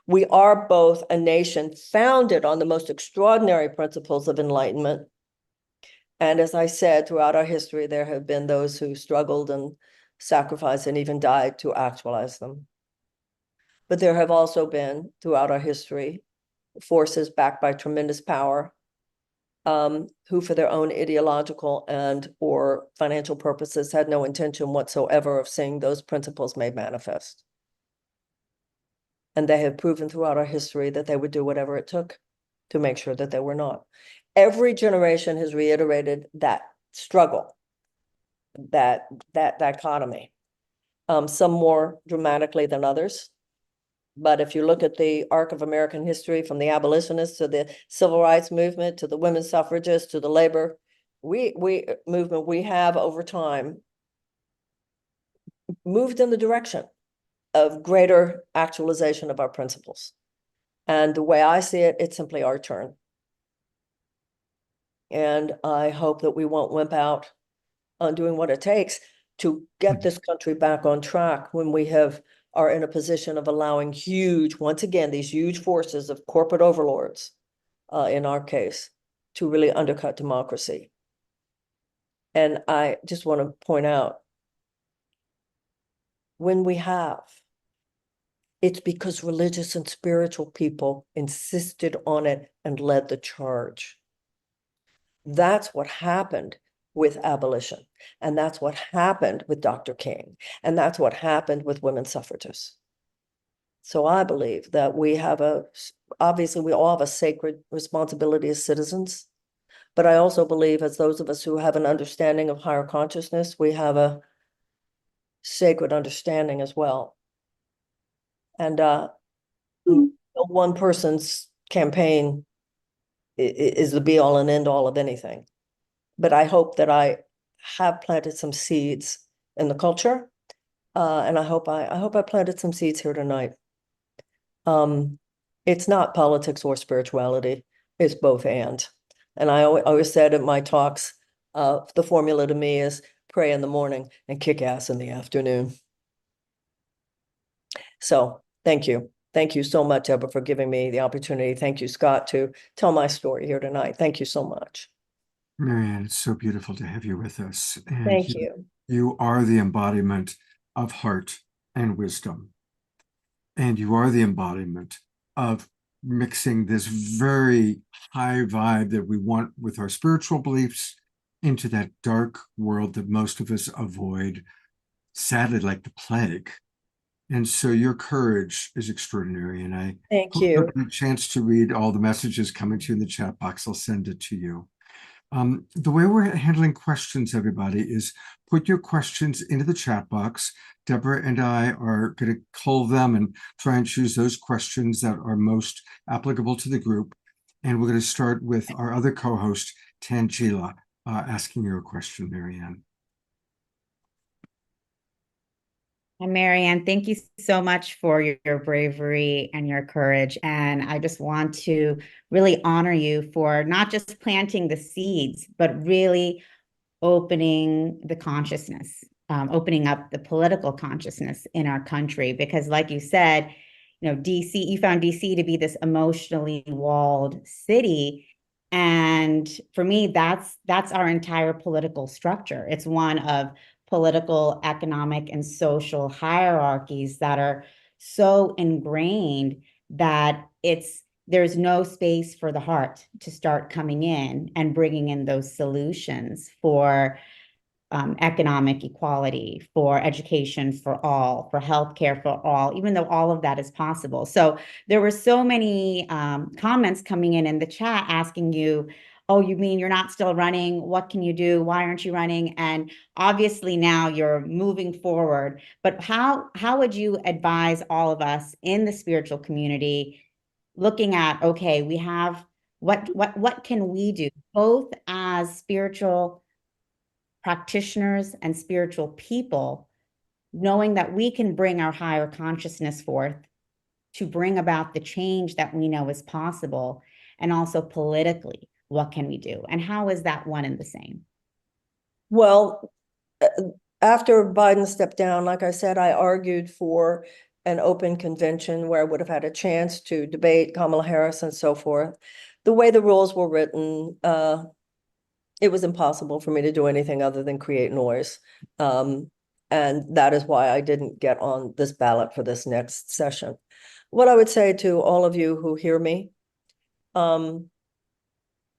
We are both a nation founded on the most extraordinary principles of enlightenment. And as I said, throughout our history, there have been those who struggled and sacrificed and even died to actualize them. But there have also been, throughout our history, forces backed by tremendous power who, for their own ideological and or financial purposes, had no intention whatsoever of seeing those principles made manifest. And they have proven throughout our history that they would do whatever it took to make sure that they were not. Every generation has reiterated that struggle, that dichotomy, some more dramatically than others. But if you look at the arc of American history, from the abolitionists to the civil rights movement, to the women's suffragists, to the labor movement, we have over time moved in the direction of greater actualization of our principles. And the way I see it, it's simply our turn. And I hope that we won't wimp out on doing what it takes to get this country back on track when we are in a position of allowing once again, these huge forces of corporate overlords, in our case, to really undercut democracy. And I just want to point out, when we have, it's because religious and spiritual people insisted on it and led the charge. That's what happened with abolition. And that's what happened with Dr. King. And that's what happened with women's suffragists. So I believe that obviously we all have a sacred responsibility as citizens, but I also believe as those of us who have an understanding of higher consciousness, we have a sacred understanding as well. And one person's campaign is the be all and end all of anything. But I hope that I have planted some seeds in the culture, and I hope I planted some seeds here tonight. It's not politics or spirituality; it's both and. And I always said at my talks, the formula to me is pray in the morning and kick ass in the afternoon. So thank you. Thank you so much, Ebba, for giving me the opportunity. Thank you, Scott, to tell my story here tonight. Thank you so much. Marianne, it's so beautiful to have you with us. And Thank you. You are the embodiment of heart and wisdom. And you are the embodiment of mixing this very high vibe that we want with our spiritual beliefs into that dark world that most of us avoid, sadly, like the plague. And so your courage is extraordinary. And I Thank hope you you. have a chance to read all the messages coming to you in the chat box. I'll send it to you. The way we're handling questions, everybody, is put your questions into the chat box. Deborah and I are going to cull them and try and choose those questions that are most applicable to the group. And we're going to start with our other co-host, Tangela, asking you a question, Marianne. And Marianne, thank you so much for your bravery and your courage. And I just want to really honor you for not just planting the seeds, but really opening the consciousness, opening up the political consciousness in our country. Because like you said, DC, you found DC to be this emotionally walled city. And for me, that's our entire political structure. It's one of political, economic, and social hierarchies that are so ingrained that there's no space for the heart to start coming in and bringing in those solutions for economic equality, for education for all, for healthcare for all, even though all of that is possible. So there were so many comments coming in the chat asking you, oh, you mean you're not still running? What can you do? Why aren't you running? And obviously now you're moving forward, but how would you advise all of us in the spiritual community looking at, okay, we have, what can we do both as spiritual practitioners and spiritual people, knowing that we can bring our higher consciousness forth to bring about the change that we know is possible, and also politically, what can we do? And how is that one and the same? Well, after Biden stepped down, like I said, I argued for an open convention where I would have had a chance to debate Kamala Harris and so forth. The way the rules were written, it was impossible for me to do anything other than create noise. And that is why I didn't get on this ballot for this next session. What I would say to all of you who hear me,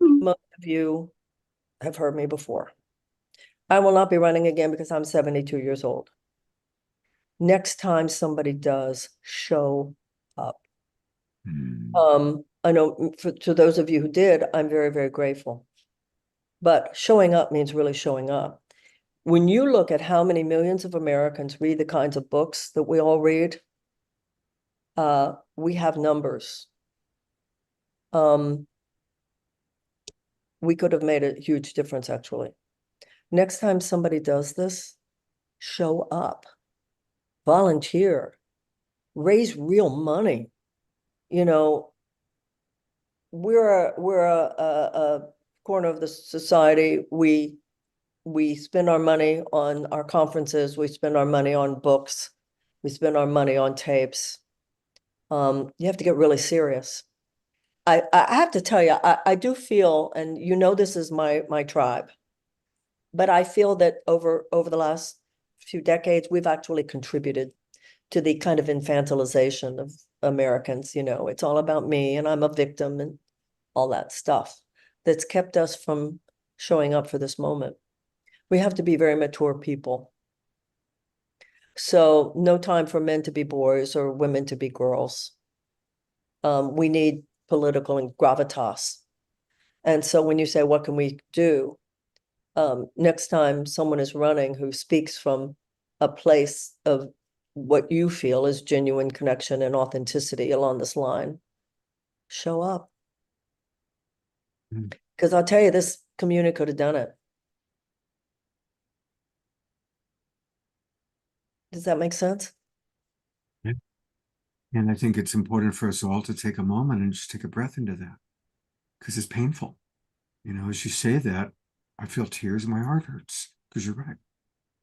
most of you have heard me before. I will not be running again because I'm 72 years old. Next time somebody does, show up. I know to those of you who did, I'm very, very grateful. But showing up means really showing up. When you look at how many millions of Americans read the kinds of books that we all read, we have numbers. We could have made a huge difference, actually. Next time somebody does this, show up, volunteer, raise real money. We're a corner of the society. We spend our money on our conferences. We spend our money on books. We spend our money on tapes. You have to get really serious. I have to tell you, I do feel, and this is my tribe, but I feel that over the last few decades, we've actually contributed to the kind of infantilization of Americans. It's all about me and I'm a victim and all that stuff that's kept us from showing up for this moment. We have to be very mature people. So no time for men to be boys or women to be girls. We need political and gravitas. And so when you say, what can we do? Next time someone is running who speaks from a place of what you feel is genuine connection and authenticity along this line, show up. Because I'll tell you, this community could have done it. Does that make sense? Yeah. And I think it's important for us all to take a moment and just take a breath into that, because it's painful. As you say that, I feel tears and my heart hurts, because you're right.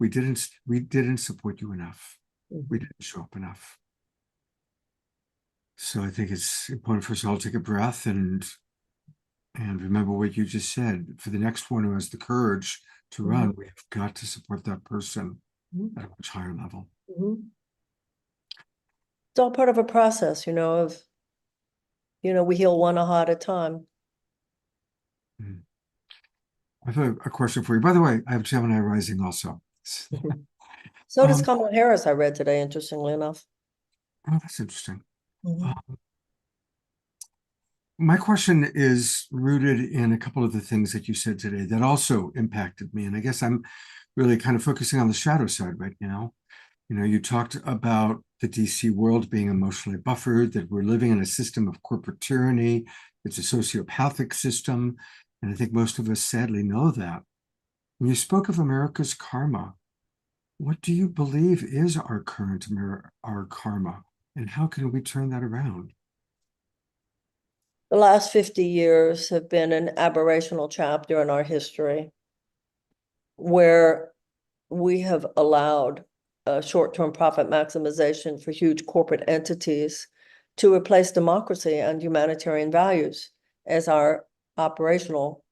We didn't support you enough. We didn't show up enough. So I think it's important for us all to take a breath and remember what you just said. For the next one who has the courage to run, we have got to support that person at a much higher level. It's all part of a process, of we heal one aha at a time. I have a question for you. By the way, I have Gemini rising also. So does Kamala Harris, I read today, interestingly enough. Oh, that's interesting. Mhm. My question is rooted in a couple of the things that you said today that also impacted me. And I guess I'm really kind of focusing on the shadow side right now. You know, you talked about the DC world being emotionally buffered, that we're living in a system of corporate tyranny. It's a sociopathic system. And I think most of us sadly know that. When you spoke of America's karma, what do you believe is our current our karma? And how can we turn that around? The last 50 years have been an aberrational chapter in our history where we have allowed short-term profit maximization for huge corporate entities to replace democracy and humanitarian values as our operational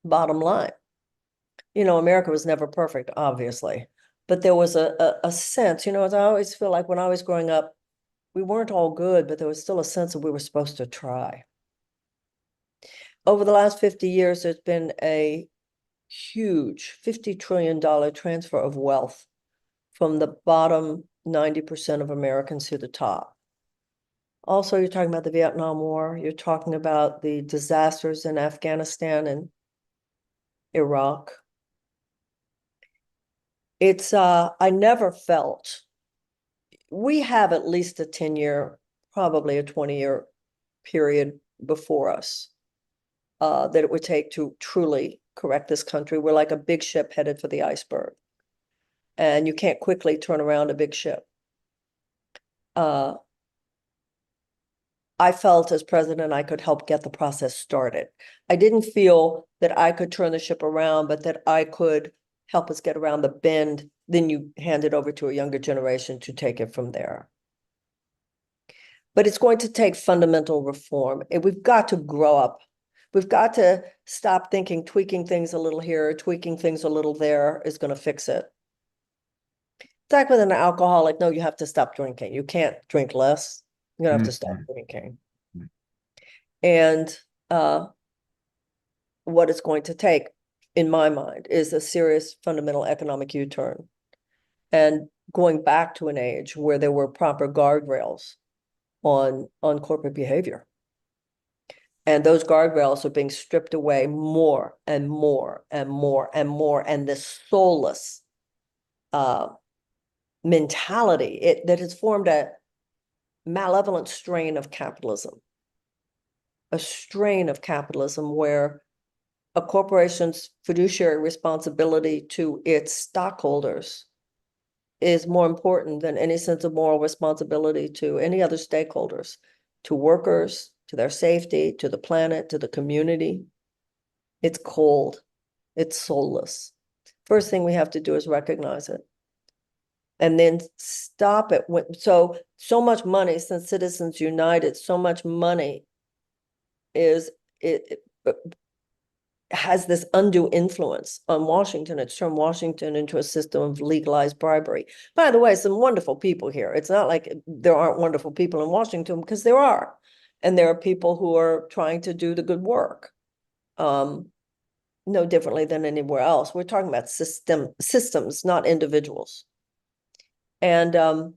bottom line. You know, America was never perfect, obviously, but there was a sense, you know, as I always feel like when I was growing up, we weren't all good, but there was still a sense that we were supposed to try. Over the last 50 years, there's been a huge $50 trillion transfer of wealth from the bottom 90% of Americans to the top. Also, you're talking about the Vietnam War. You're talking about the disasters in Afghanistan and Iraq. It's, I never felt, we have at least a 10-year, probably a 20-year period before us that it would take to truly correct this country. We're like a big ship headed for the iceberg. And you can't quickly turn around a big ship. I felt as president, I could help get the process started. I didn't feel that I could turn the ship around, but that I could help us get around the bend. Then you hand it over to a younger generation to take it from there. But it's going to take fundamental reform. And we've got to grow up. We've got to stop thinking tweaking things a little here, tweaking things a little there is going to fix it. It's like with an alcoholic, no, you have to stop drinking. You can't drink less. You're gonna have to stop drinking. And what it's going to take, in my mind, is a serious fundamental economic U-turn and going back to an age where there were proper guardrails on corporate behavior. And those guardrails are being stripped away more and more and more and more. And this soulless mentality that has formed a malevolent strain of capitalism. A strain of capitalism where a corporation's fiduciary responsibility to its stockholders is more important than any sense of moral responsibility to any other stakeholders, to workers, to their safety, to the planet, to the community. It's cold. It's soulless. First thing we have to do is recognize it. And then stop it. So much money, since Citizens United, so much money is it has this undue influence on Washington. It's turned Washington into a system of legalized bribery. By the way, some wonderful people here. It's not like there aren't wonderful people in Washington, because there are. And there are people who are trying to do the good work. No differently than anywhere else. We're talking about systems, not individuals. And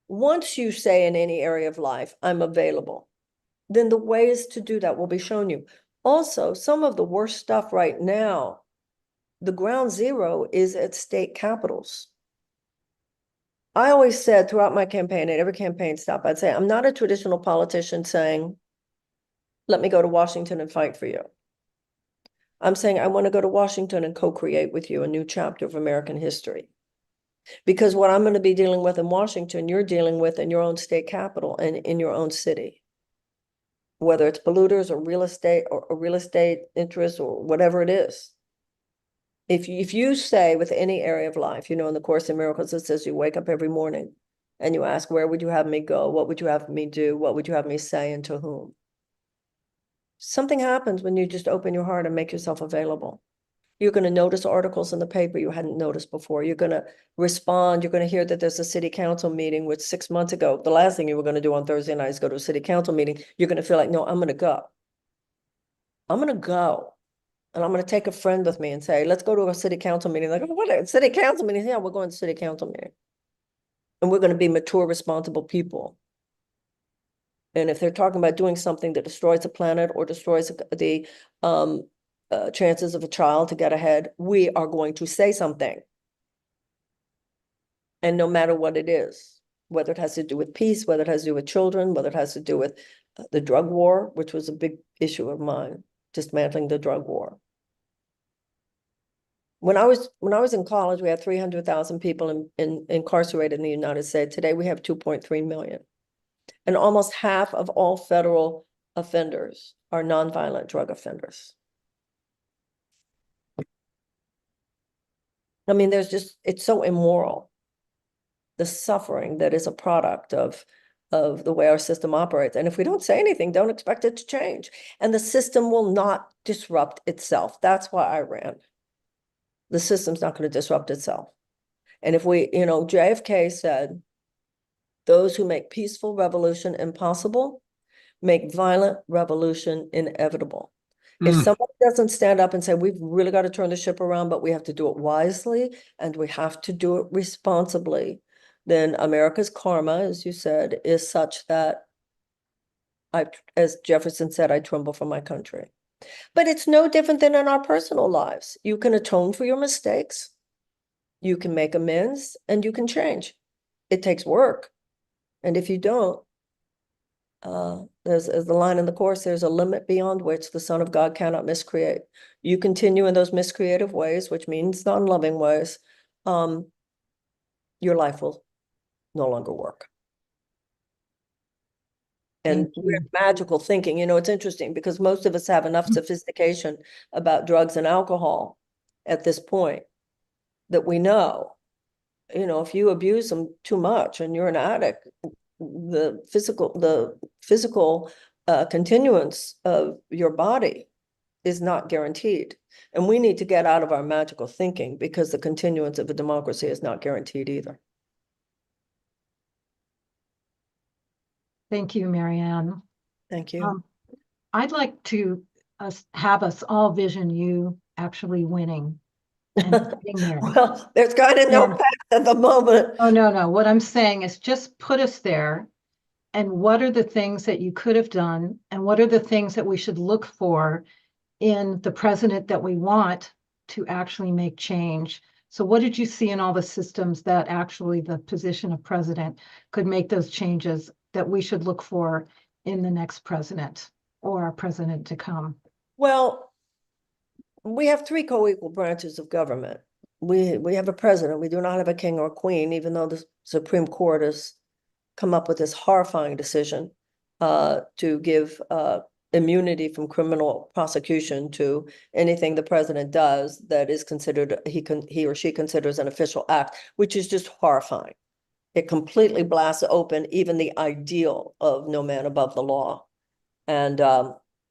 once you say in any area of life, I'm available, then the ways to do that will be shown you. Also, some of the worst stuff right now, the ground zero is at state capitals. I always said throughout my campaign, at every campaign stop, I'd say, I'm not a traditional politician saying, let me go to Washington and fight for you. I'm saying, I want to go to Washington and co-create with you a new chapter of American history. Because what I'm going to be dealing with in Washington, you're dealing with in your own state capital and in your own city. Whether it's polluters or real estate interests or whatever it is. If you say with any area of life, you know, in the Course in Miracles, it says you wake up every morning and you ask, where would you have me go? What would you have me do? What would you have me say, and to whom? Something happens when you just open your heart and make yourself available. You're going to notice articles in the paper you hadn't noticed before. You're going to respond. You're going to hear that there's a city council meeting, which 6 months ago, the last thing you were going to do on Thursday night is go to a city council meeting. You're going to feel like, no, I'm going to go. I'm going to go. And I'm going to take a friend with me and say, let's go to a city council meeting. Like, what, a city council meeting? Yeah, we're going to city council meeting. And we're going to be mature, responsible people. And if they're talking about doing something that destroys the planet or destroys the chances of a child to get ahead, we are going to say something. And no matter what it is, whether it has to do with peace, whether it has to do with children, whether it has to do with the drug war, which was a big issue of mine, dismantling the drug war. When I was in college, we had 300,000 people incarcerated in the United States. Today we have 2.3 million. And almost half of all federal offenders are nonviolent drug offenders. I mean, it's so immoral. The suffering that is a product of the way our system operates. And if we don't say anything, don't expect it to change. And the system will not disrupt itself. That's why I ran. The system's not going to disrupt itself. And if we, JFK said, those who make peaceful revolution impossible make violent revolution inevitable. If somebody doesn't stand up and say, we've really got to turn the ship around, but we have to do it wisely and we have to do it responsibly, then America's karma, as you said, is such that as Jefferson said, I tremble for my country. But it's no different than in our personal lives. You can atone for your mistakes, you can make amends, and you can change. It takes work. And if you don't, there's the line in the Course, there's a limit beyond which the Son of God cannot miscreate. You continue in those miscreative ways, which means non-loving ways, your life will no longer work. And we're magical thinking, it's interesting because most of us have enough sophistication about drugs and alcohol at this point that we know, if you abuse them too much and you're an addict, the physical continuance of your body is not guaranteed. And we need to get out of our magical thinking because the continuance of a democracy is not guaranteed either. Thank you, Marianne. Thank you. I'd like to have us all vision you actually winning and sitting there. Well, there's kind of no path at the moment. Oh, no. What I'm saying is just put us there. And what are the things that you could have done? And what are the things that we should look for in the president that we want to actually make change? So what did you see in all the systems that actually the position of president could make those changes that we should look for in the next president or our president to come? Well, we have three co-equal branches of government. We have a president. We do not have a king or a queen, even though the Supreme Court has come up with this horrifying decision to give immunity from criminal prosecution to anything the president does that is considered, he or she considers an official act, which is just horrifying. It completely blasts open even the ideal of no man above the law, and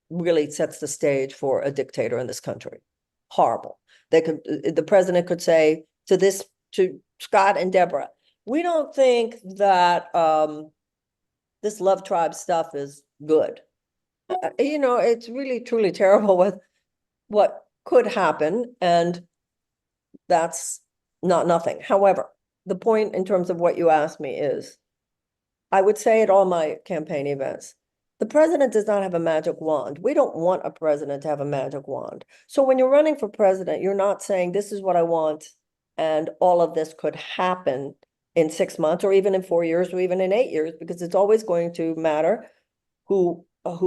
really sets the stage for a dictator in this country. Horrible. The president could say to Scott and Deborah, we don't think that this love tribe stuff is good. It's really, truly terrible with what could happen, and that's not nothing. However, the point in terms of what you asked me is, I would say at all my campaign events, the president does not have a magic wand. We don't want a president to have a magic wand. So when you're running for president, you're not saying this is what I want and all of this could happen in 6 months or even in 4 years or even in 8 years, because it's always going to matter who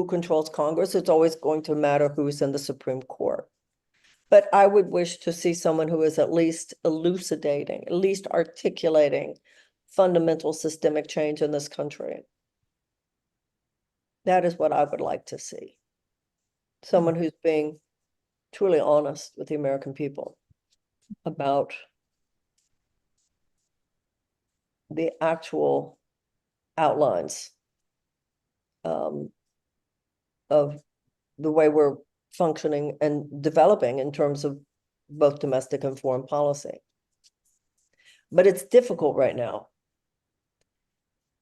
controls Congress. It's always going to matter who's in the Supreme Court. But I would wish to see someone who is at least elucidating, at least articulating fundamental systemic change in this country. That is what I would like to see. Someone who's being truly honest with the American people about the actual outlines of the way we're functioning and developing in terms of both domestic and foreign policy. But it's difficult right now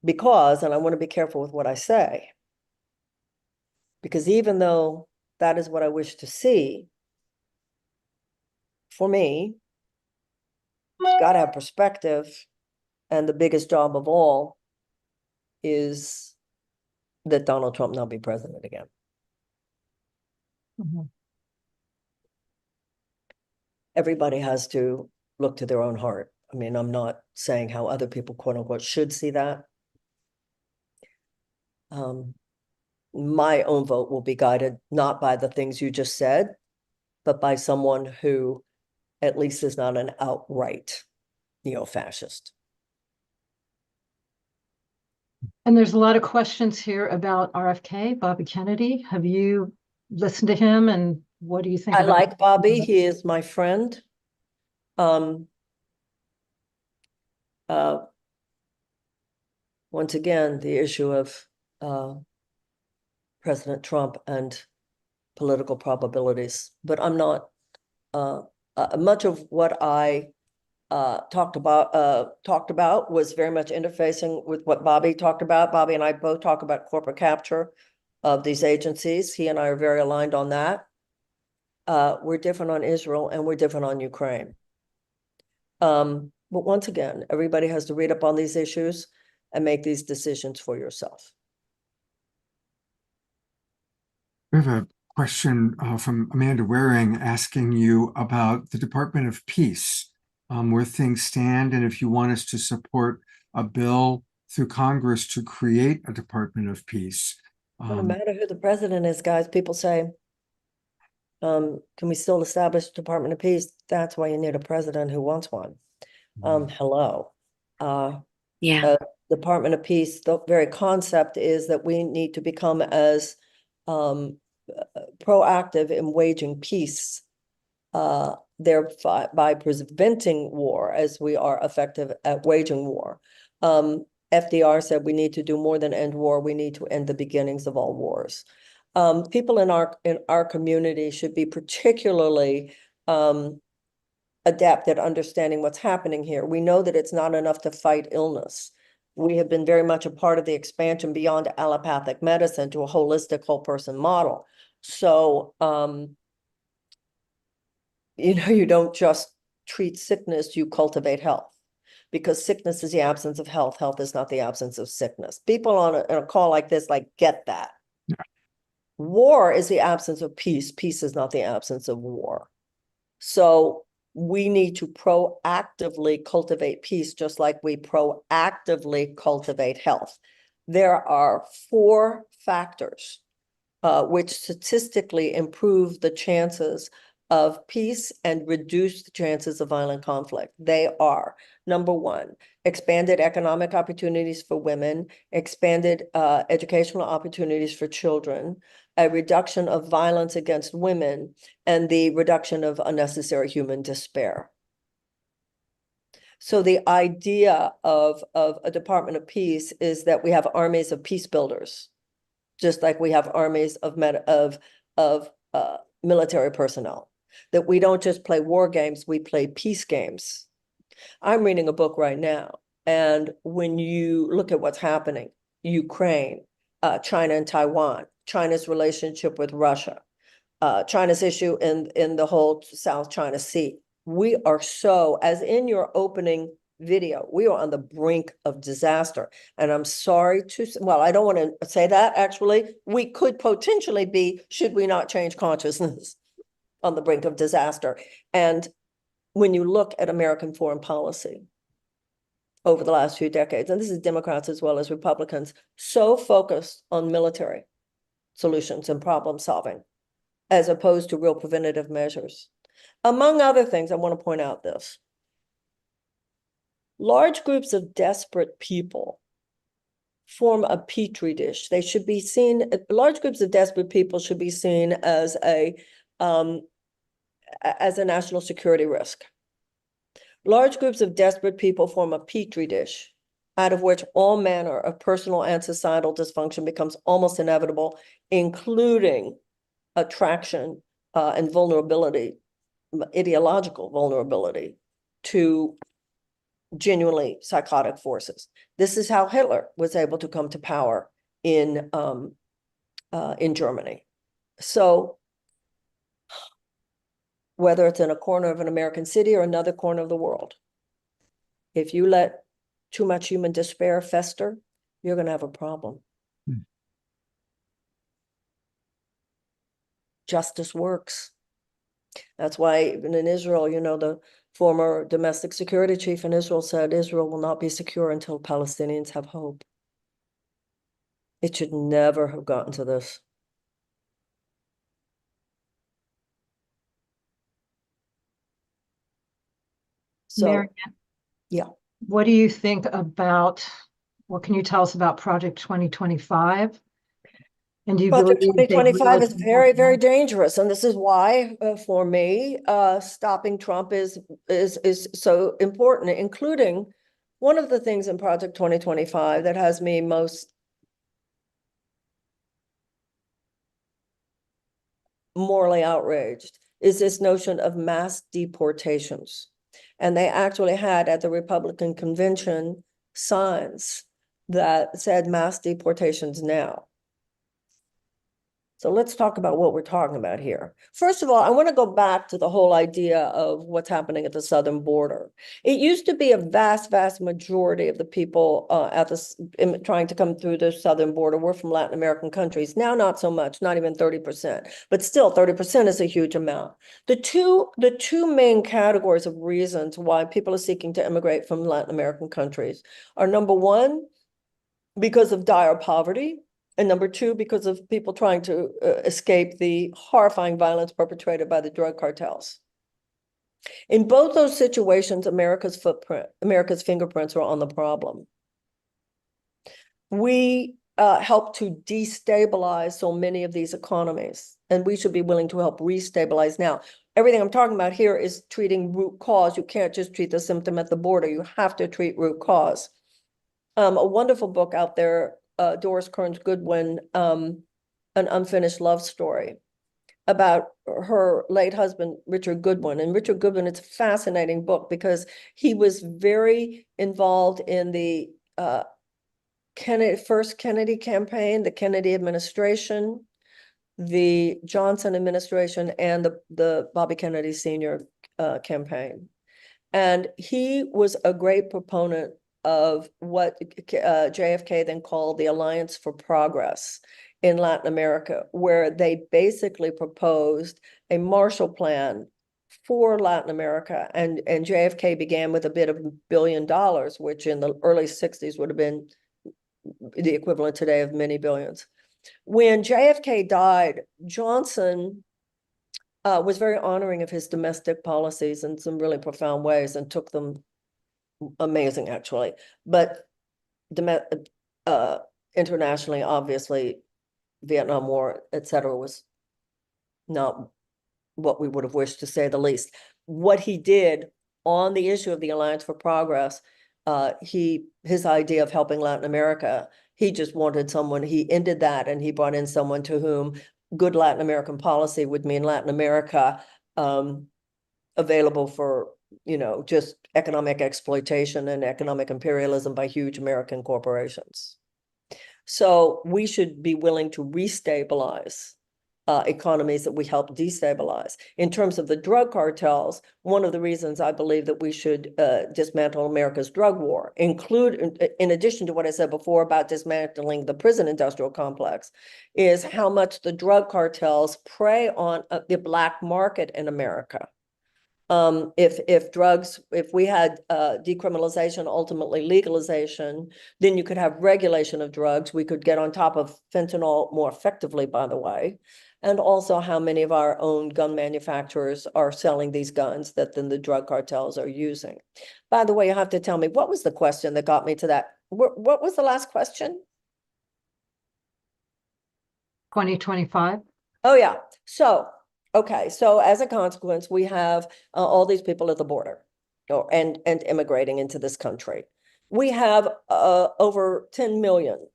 because, and I want to be careful with what I say, because even though that is what I wish to see, for me, you've got to have perspective. And the biggest job of all is that Donald Trump not be president again. Mhm. Everybody has to look to their own heart. I mean, I'm not saying how other people, quote unquote, should see that. My own vote will be guided not by the things you just said, but by someone who at least is not an outright neo-fascist. And there's a lot of questions here about RFK, Bobby Kennedy. Have you listened to him, and what do you think I about like Bobby. He is my friend. Once again, the issue of President Trump and political probabilities, but I'm not much of what I talked about was very much interfacing with what Bobby talked about. Bobby and I both talk about corporate capture of these agencies. He and I are very aligned on that. We're different on Israel and we're different on Ukraine. But once again, everybody has to read up on these issues and make these decisions for yourself. We have a question from Amanda Waring asking you about the Department of Peace, where things stand, and if you want us to support a bill through Congress to create a Department of Peace. No matter who the president is, guys, people say, can we still establish a Department of Peace? That's why you need a president who wants one. Hello. Department of Peace, the very concept is that we need to become as proactive in waging peace, thereby by preventing war as we are effective at waging war. FDR said we need to do more than end war. We need to end the beginnings of all wars. People in our community should be particularly adept at understanding what's happening here. We know that it's not enough to fight illness. We have been very much a part of the expansion beyond allopathic medicine to a holistic whole person model. So, you don't just treat sickness, you cultivate health, because sickness is the absence of health. Health is not the absence of sickness. People on a call like this, get that. Yeah. War is the absence of peace. Peace is not the absence of war. So we need to proactively cultivate peace, just like we proactively cultivate health. There are 4 factors which statistically improve the chances of peace and reduce the chances of violent conflict. They are, number 1, expanded economic opportunities for women, expanded educational opportunities for children, a reduction of violence against women, and the reduction of unnecessary human despair. So the idea of a Department of Peace is that we have armies of peace builders, just like we have armies of military personnel, that we don't just play war games, we play peace games. I'm reading a book right now, and when you look at what's happening, Ukraine, China and Taiwan, China's relationship with Russia, China's issue in the whole South China Sea, we are so, as in your opening video, we are on the brink of disaster. And I'm sorry to, well, I don't want to say that, actually. We could potentially be, should we not change consciousness, on the brink of disaster. And when you look at American foreign policy over the last few decades, and this is Democrats as well as Republicans, so focused on military solutions and problem solving, as opposed to real preventative measures. Among other things, I want to point out this. Large groups of desperate people form a petri dish. They should be seen, large groups of desperate people should be seen as a national security risk. Large groups of desperate people form a petri dish out of which all manner of personal and societal dysfunction becomes almost inevitable, including attraction and vulnerability, ideological vulnerability to genuinely psychotic forces. This is how Hitler was able to come to power in Germany. So whether it's in a corner of an American city or another corner of the world, if you let too much human despair fester, you're going to have a problem. justice works. That's why even in Israel, you know, the former domestic security chief in Israel said Israel will not be secure until Palestinians have hope. It should never have gotten to this. So, Marianne, yeah. what do you think about, what can you tell us about Project 2025? And do you Project believe they 2025 is really very, very dangerous. And this is why, for me, stopping Trump is so important, including one of the things in Project 2025 that has me most morally outraged is this notion of mass deportations. And they actually had at the Republican convention signs that said mass deportations now. So let's talk about what we're talking about here. First of all, I want to go back to the whole idea of what's happening at the southern border. It used to be a vast, vast majority of the people trying to come through the southern border were from Latin American countries. Now, not so much, not even 30%, but still 30% is a huge amount. The two main categories of reasons why people are seeking to immigrate from Latin American countries are, number one, because of dire poverty. And number two, because of people trying to escape the horrifying violence perpetrated by the drug cartels. In both those situations, America's fingerprints are on the problem. We help to destabilize so many of these economies, and we should be willing to help restabilize now. Everything I'm talking about here is treating root cause. You can't just treat the symptom at the border. You have to treat root cause. A wonderful book out there, Doris Kearns Goodwin, An Unfinished Love Story, about her late husband, Richard Goodwin. And Richard Goodwin, it's a fascinating book because he was very involved in the first Kennedy campaign, the Kennedy administration, the Johnson administration, and the Bobby Kennedy Sr. Campaign. And he was a great proponent of what JFK then called the Alliance for Progress in Latin America, where they basically proposed a Marshall Plan for Latin America. And JFK began with a bit of $1 billion, which in the early 60s would have been the equivalent today of many billions. When JFK died, Johnson was very honoring of his domestic policies in some really profound ways and took them amazing, actually. But internationally, obviously, Vietnam War, et cetera, was not what we would have wished, to say the least. What he did on the issue of the Alliance for Progress, his idea of helping Latin America, he just wanted someone, he ended that and he brought in someone to whom good Latin American policy would mean Latin America available for, you know, just economic exploitation and economic imperialism by huge American corporations. So we should be willing to restabilize economies that we help destabilize. In terms of the drug cartels, one of the reasons I believe that we should dismantle America's drug war, in addition to what I said before about dismantling the prison industrial complex, is how much the drug cartels prey on the black market in America. If we had decriminalization, ultimately legalization, then you could have regulation of drugs. We could get on top of fentanyl more effectively, by the way, and also how many of our own gun manufacturers are selling these guns that then the drug cartels are using. By the way, you have to tell me, what was the question that got me to that? What was the last question? 2025? Oh, yeah. So, okay. So as a consequence, we have all these people at the border and immigrating into this country. We have over 10 million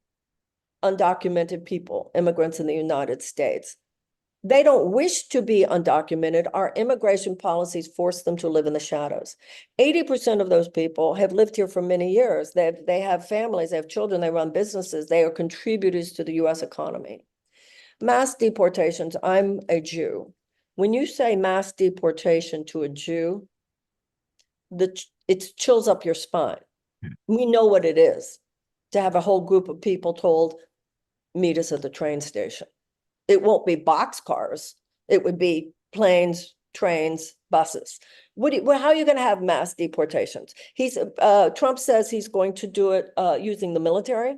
undocumented people, immigrants in the United States. They don't wish to be undocumented. Our immigration policies force them to live in the shadows. 80% of those people have lived here for many years. They have families, they have children, they run businesses, they are contributors to the US economy. Mass deportations, I'm a Jew. When you say mass deportation to a Jew, it chills up your spine. We know what it is to have a whole group of people told, meet us at the train station. It won't be boxcars, It would be planes, trains, buses. How are you going to have mass deportations? Trump says he's going to do it using the military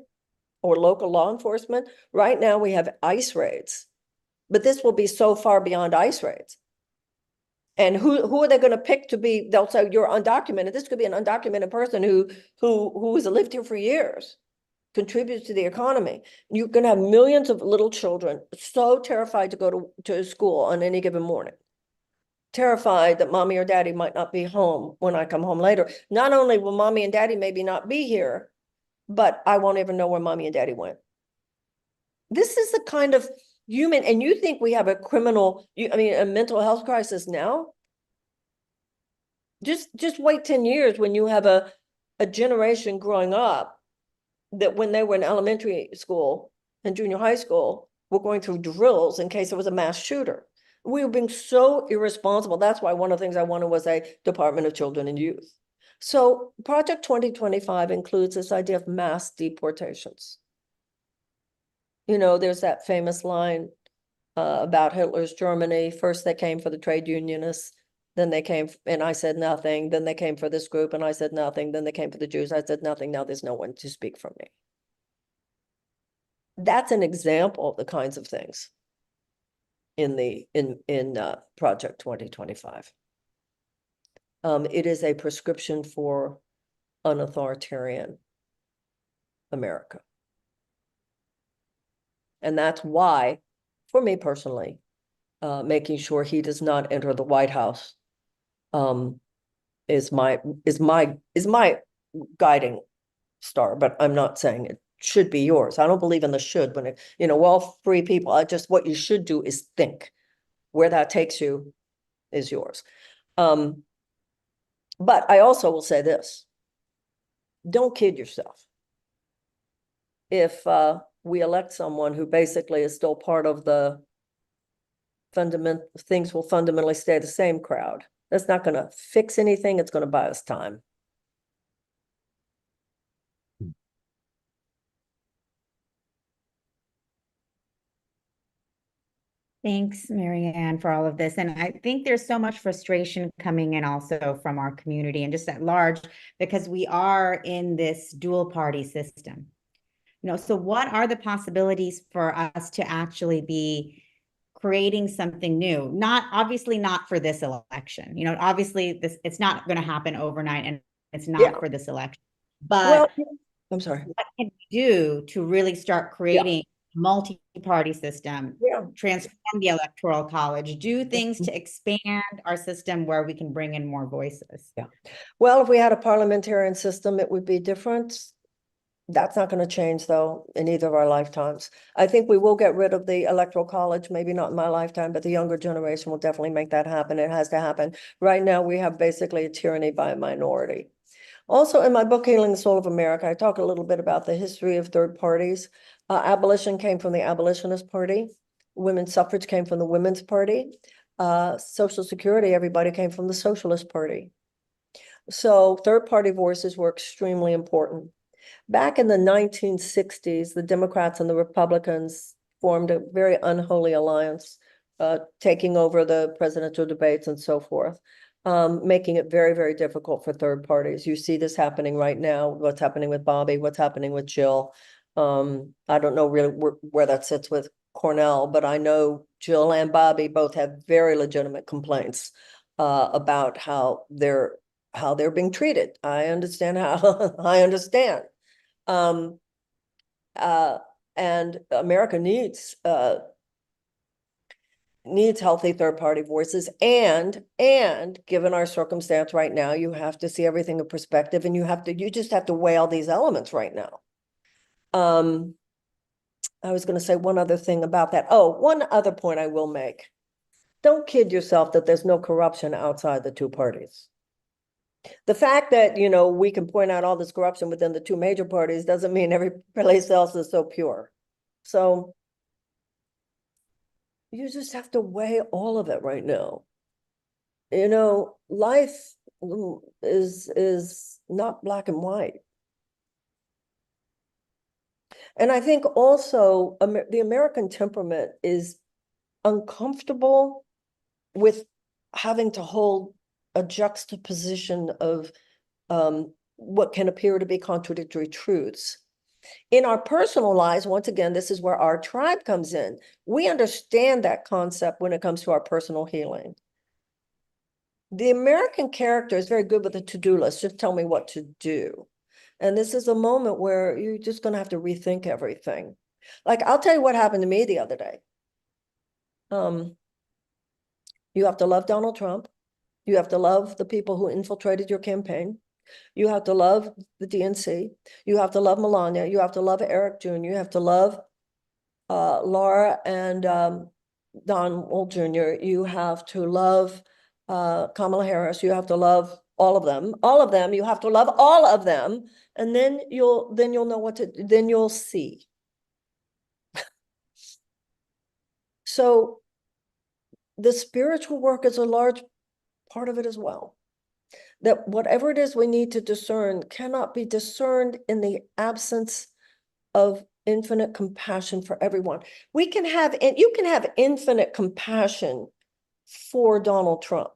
or local law enforcement. Right now we have ICE raids, but this will be so far beyond ICE raids. And who are they going to pick to be? They'll say you're undocumented. This could be an undocumented person who has lived here for years, contributes to the economy. You're going to have millions of little children so terrified to go to school on any given morning, terrified that mommy or daddy might not be home when I come home later. Not only will mommy and daddy maybe not be here, but I won't even know where mommy and daddy went. This is the kind of human, and you think we have a a mental health crisis now? Just wait 10 years when you have a generation growing up that when they were in elementary school and junior high school were going through drills in case there was a mass shooter. We were being so irresponsible. That's why one of the things I wanted was a Department of Children and Youth. So Project 2025 includes this idea of mass deportations. You know, there's that famous line about Hitler's Germany. First they came for the trade unionists, then they came and I said nothing. Then they came for this group and I said nothing. Then they came for the Jews. I said nothing. Now there's no one to speak for me. That's an example of the kinds of things in Project 2025. It is a prescription for an authoritarian America. And that's why, for me personally, making sure he does not enter the White House is my guiding star. But I'm not saying it should be yours. I don't believe in the should when we're all free people. What you should do is think. Where that takes you is yours. But I also will say this: don't kid yourself. If we elect someone who basically is still part of the things will fundamentally stay the same crowd, that's not going to fix anything. It's going to buy us time. Thanks, Marianne, for all of this. And I think there's so much frustration coming in also from our community and just at large, because we are in this dual party system. So what are the possibilities for us to actually be creating something new? Obviously not for this election. Obviously it's not going to happen overnight, and it's not for this election. But I'm sorry. What can we do to really start creating a multi-party system, transform the electoral college, do things to expand our system where we can bring in more voices? Well, if we had a parliamentarian system, it would be different. That's not going to change, though, in either of our lifetimes. I think we will get rid of the electoral college, maybe not in my lifetime, but the younger generation will definitely make that happen. It has to happen. Right now, we have basically a tyranny by a minority. Also, in my book, Healing the Soul of America, I talk a little bit about the history of third parties. Abolition came from the Abolitionist Party. Women's suffrage came from the Women's Party. Social Security, everybody came from the Socialist Party. So third party voices were extremely important. Back in the 1960s, the Democrats and the Republicans formed a very unholy alliance, taking over the presidential debates and so forth, making it very, very difficult for third parties. You see this happening right now, what's happening with Bobby, what's happening with Jill. I don't know really where that sits with Cornell, but I know Jill and Bobby both have very legitimate complaints about how they're being treated. I understand how, I understand. And America needs healthy third-party voices, and given our circumstance right now, you have to see everything in perspective, and you just have to weigh all these elements right now. I was going to say one other thing about that. Oh, one other point I will make. Don't kid yourself that there's no corruption outside the two parties. The fact that, we can point out all this corruption within the two major parties doesn't mean every place else is so pure. So you just have to weigh all of it right now. Life is not black and white. And I think also the American temperament is uncomfortable with having to hold a juxtaposition of what can appear to be contradictory truths. In our personal lives, once again, this is where our tribe comes in. We understand that concept when it comes to our personal healing. The American character is very good with a to-do list. Just tell me what to do. And this is a moment where you're just going to have to rethink everything. Like, I'll tell you what happened to me the other day. You have to love Donald Trump. You have to love the people who infiltrated your campaign. You have to love the DNC. You have to love Melania. You have to love Eric Jr. You have to love Laura and Donald Jr. You have to love Kamala Harris. You have to love all of them. All of them. You have to love all of them. And then you'll know what to, then you'll see. So the spiritual work is a large part of it as well. That whatever it is we need to discern cannot be discerned in the absence of infinite compassion for everyone. We can have, and you can have infinite compassion for Donald Trump.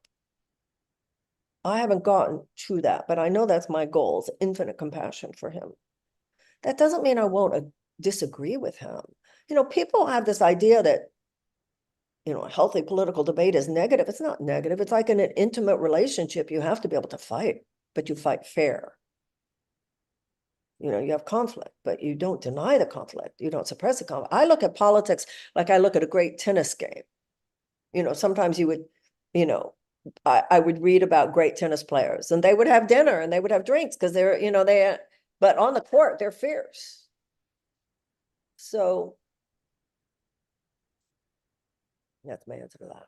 I haven't gotten to that, but I know that's my goal, is infinite compassion for him. That doesn't mean I won't disagree with him. You know, people have this idea that, you know, a healthy political debate is negative. It's not negative. It's like in an intimate relationship, you have to be able to fight, but you fight fair. You know, you have conflict, but you don't deny the conflict. You don't suppress the conflict. I look at politics like I look at a great tennis game. You know, sometimes you would, you know, I would read about great tennis players, and they would have dinner and they would have drinks because they're, you know, but on the court, they're fierce. So that's my answer to that.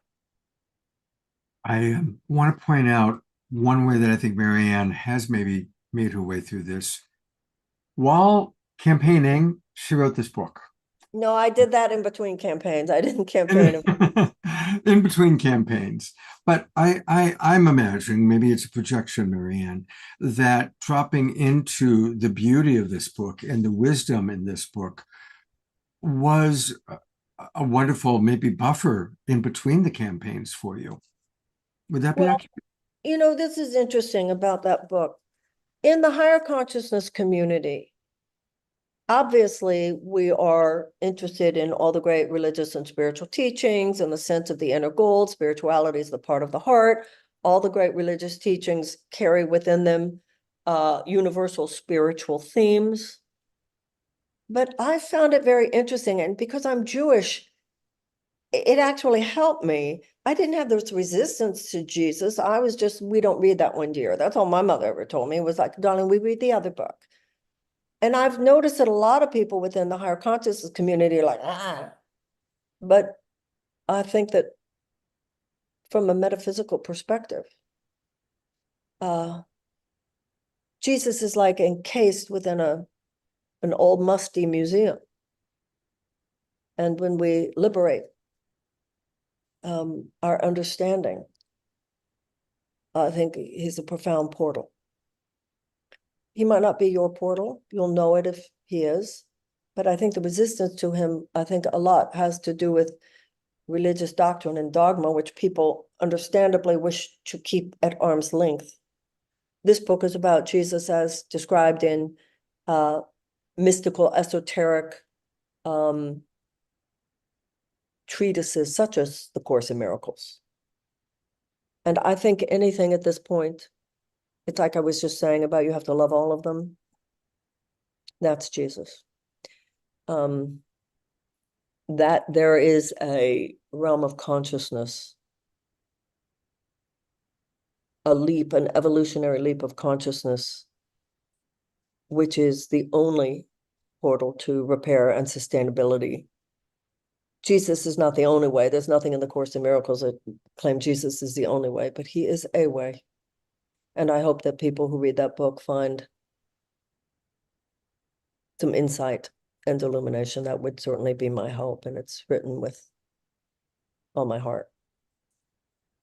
I want to point out one way that I think Marianne has maybe made her way through this. While campaigning, she wrote this book. No, I did that in between campaigns. I didn't campaign. In between campaigns. But I'm imagining, maybe it's a projection, Marianne, that dropping into the beauty of this book and the wisdom in this book was a wonderful, maybe buffer in between the campaigns for you. Would that be accurate? You know, this is interesting about that book. In the higher consciousness community, obviously, we are interested in all the great religious and spiritual teachings and the sense of the inner gold. Spirituality is the part of the heart. All the great religious teachings carry within them universal spiritual themes. But I found it very interesting, and because I'm Jewish, it actually helped me. I didn't have this resistance to Jesus. I was just, we don't read that one, dear. That's all my mother ever told me. It was like, darling, we read the other book. And I've noticed that a lot of people within the higher consciousness community are like, but I think that from a metaphysical perspective, Jesus is like encased within an old musty museum. And when we liberate our understanding, I think he's a profound portal. He might not be your portal. You'll know it if he is. But I think the resistance to him, I think a lot has to do with religious doctrine and dogma, which people understandably wish to keep at arm's length. This book is about Jesus as described in mystical, esoteric treatises such as The Course in Miracles. And I think anything at this point, it's like I was just saying about you have to love all of them. That's Jesus. That there is a realm of consciousness, a leap, an evolutionary leap of consciousness, which is the only portal to repair and sustainability. Jesus is not the only way. There's nothing in the Course in Miracles that claim Jesus is the only way, but he is a way. And I hope that people who read that book find some insight and illumination. That would certainly be my hope. And it's written with all my heart.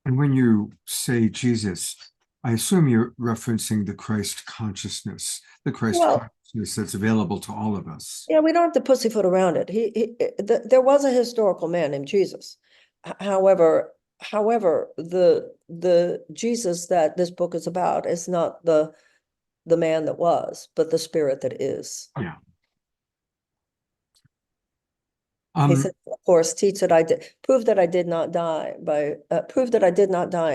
And when you say Jesus, I assume you're referencing the Christ consciousness, the Christ consciousness that's available to all of us. Yeah, we don't have to pussyfoot around it. There was a historical man named Jesus. However, the Jesus that this book is about is not the man that was, but the spirit that is. Yeah. He said, of course, prove that I did not die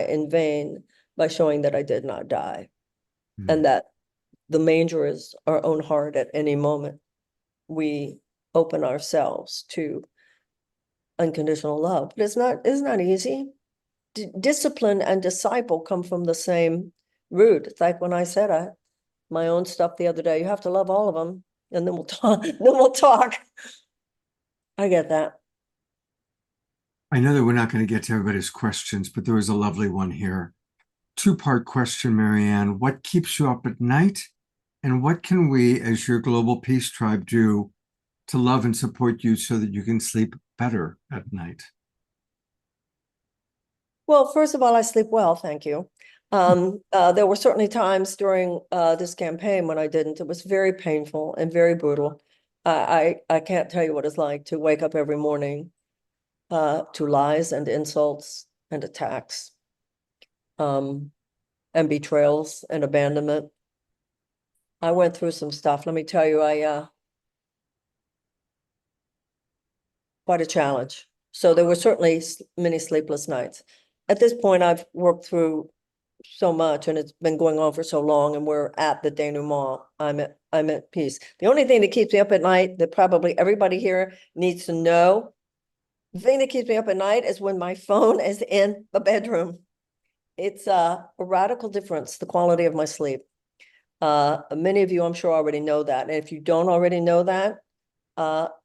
in vain by showing that I did not die. And that the manger is our own heart at any moment. We open ourselves to unconditional love. But it's not easy. Discipline and disciple come from the same root. It's like when I said my own stuff the other day, you have to love all of them, and then we'll talk. I get that. I know that we're not going to get to everybody's questions, but there was a lovely one here. Two-part question, Marianne. What keeps you up at night? And what can we, as your global peace tribe, do to love and support you so that you can sleep better at night? Well, first of all, I sleep well, thank you. There were certainly times during this campaign when I didn't. It was very painful and very brutal. I can't tell you what it's like to wake up every morning to lies and insults and attacks, and betrayals and abandonment. I went through some stuff. Let me tell you, quite a challenge. So there were certainly many sleepless nights. At this point, I've worked through so much, and it's been going on for so long, and we're at the denouement. I'm at peace. The only thing that keeps me up at night that probably everybody here needs to know, the thing that keeps me up at night is when my phone is in the bedroom. It's a radical difference, the quality of my sleep. Many of you, I'm sure, already know that. And if you don't already know that,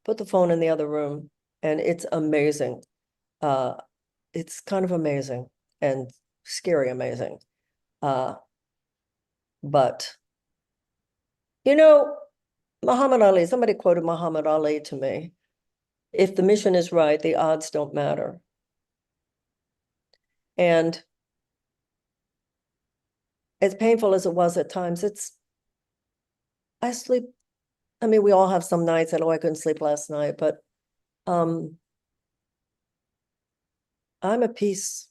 put the phone in the other room, and it's amazing. It's kind of amazing and scary amazing. But, you know, Muhammad Ali, somebody quoted Muhammad Ali to me. If the mission is right, the odds don't matter. And as painful as it was at times, I sleep. I mean, we all have some nights that, oh, I couldn't sleep last night, but I'm at peace.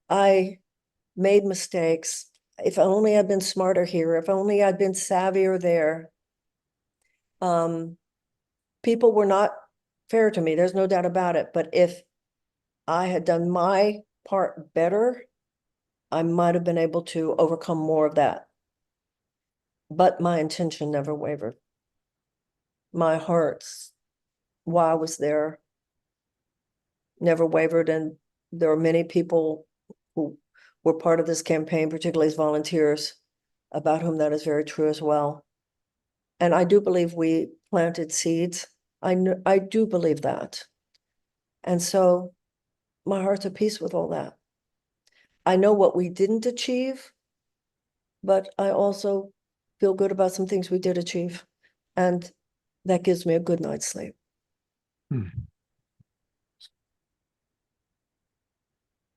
I made mistakes. If only I'd been smarter here, if only I'd been savvier there. People were not fair to me, there's no doubt about it. But if I had done my part better, I might have been able to overcome more of that. But my intention never wavered. My heart's why I was there never wavered. And there are many people who were part of this campaign, particularly as volunteers, about whom that is very true as well. And I do believe we planted seeds. I do believe that. And so my heart's at peace with all that. I know what we didn't achieve, but I also feel good about some things we did achieve. And that gives me a good night's sleep.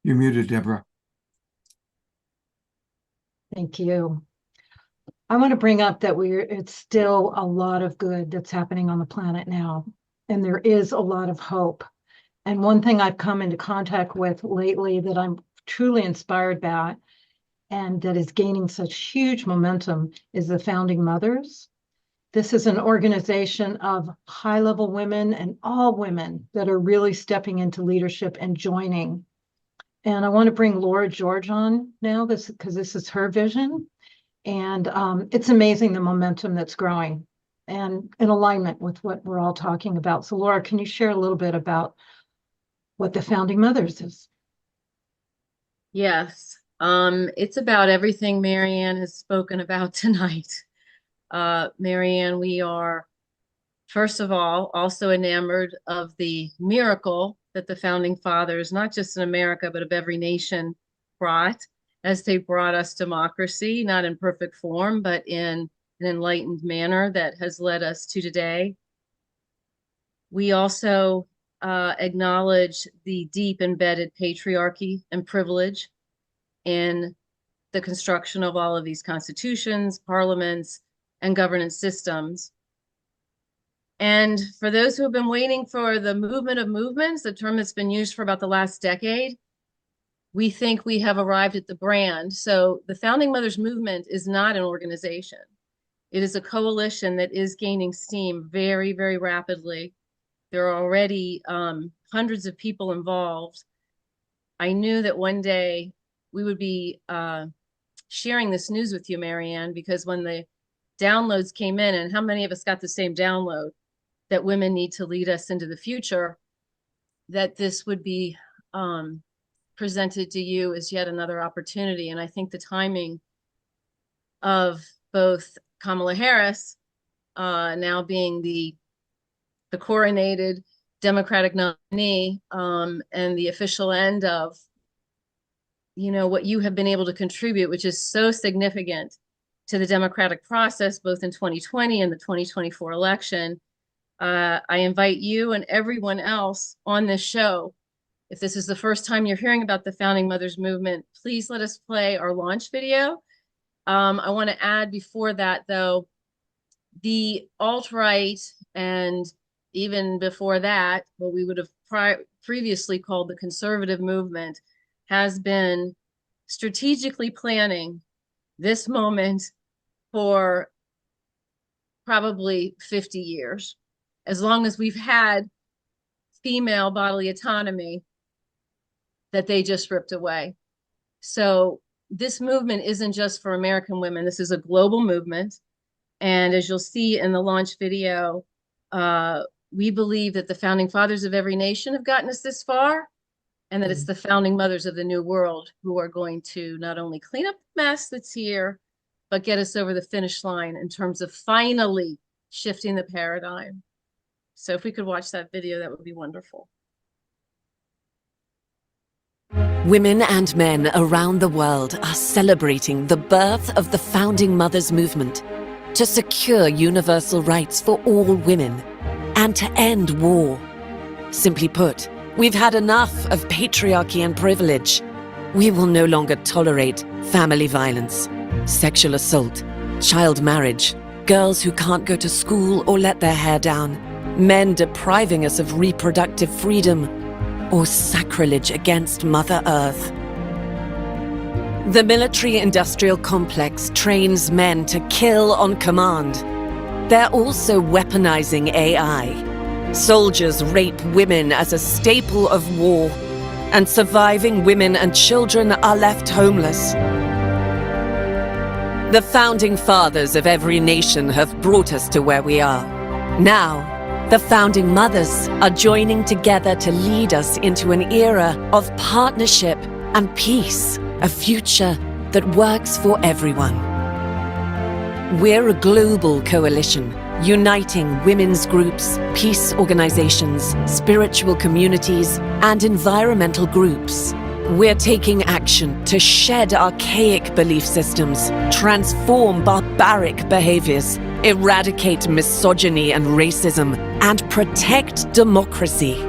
You're muted, Deborah. Thank you. I want to bring up that it's still a lot of good that's happening on the planet now, and there is a lot of hope. And one thing I've come into contact with lately that I'm truly inspired by, and that is gaining such huge momentum, is the Founding Mothers. This is an organization of high-level women and all women that are really stepping into leadership and joining. And I want to bring Laura George on now, because this is her vision. And it's amazing the momentum that's growing and in alignment with what we're all talking about. So Laura, can you share a little bit about what the Founding Mothers is? Yes, it's about everything Marianne has spoken about tonight. Marianne, we are, first of all, also enamored of the miracle that the Founding Fathers, not just in America, but of every nation, brought, as they brought us democracy, not in perfect form, but in an enlightened manner that has led us to today. We also acknowledge the deep embedded patriarchy and privilege in the construction of all of these constitutions, parliaments, and governance systems. And for those who have been waiting for the movement of movements, the term that's been used for about the last decade, we think we have arrived at the brand. So the Founding Mothers Movement is not an organization. It is a coalition that is gaining steam very, very rapidly. There are already hundreds of people involved. I knew that one day we would be sharing this news with you, Marianne, because when the downloads came in, and how many of us got the same download, that women need to lead us into the future, that this would be presented to you as yet another opportunity. And I think the timing of both Kamala Harris now being the coronated Democratic nominee and the official end of, you know, what you have been able to contribute, which is so significant to the democratic process, both in 2020 and the 2024 election. I invite you and everyone else on this show, if this is the first time you're hearing about the Founding Mothers Movement, please let us play our launch video. I want to add before that, though, the alt-right and even before that, what we would have previously called the conservative movement, has been strategically planning this moment for probably 50 years. As long as we've had female bodily autonomy, that they just ripped away. So this movement isn't just for American women. This is a global movement. And as you'll see in the launch video, we believe that the founding fathers of every nation have gotten us this far, and that it's the founding mothers of the new world who are going to not only clean up the mess that's here, but get us over the finish line in terms of finally shifting the paradigm. So if we could watch that video, that would be wonderful. Women and men around the world are celebrating the birth of the Founding Mothers Movement to secure universal rights for all women and to end war. Simply put, we've had enough of patriarchy and privilege. We will no longer tolerate family violence, sexual assault, child marriage, girls who can't go to school or let their hair down, men depriving us of reproductive freedom, or sacrilege against Mother Earth. The military-industrial complex trains men to kill on command. They're also weaponizing AI. Soldiers rape women as a staple of war, and surviving women and children are left homeless. The founding fathers of every nation have brought us to where we are. Now, the founding mothers are joining together to lead us into an era of partnership and peace, a future that works for everyone. We're a global coalition, uniting women's groups, peace organizations, spiritual communities, and environmental groups. We're taking action to shed archaic belief systems, transform barbaric behaviors, eradicate misogyny and racism, and protect democracy.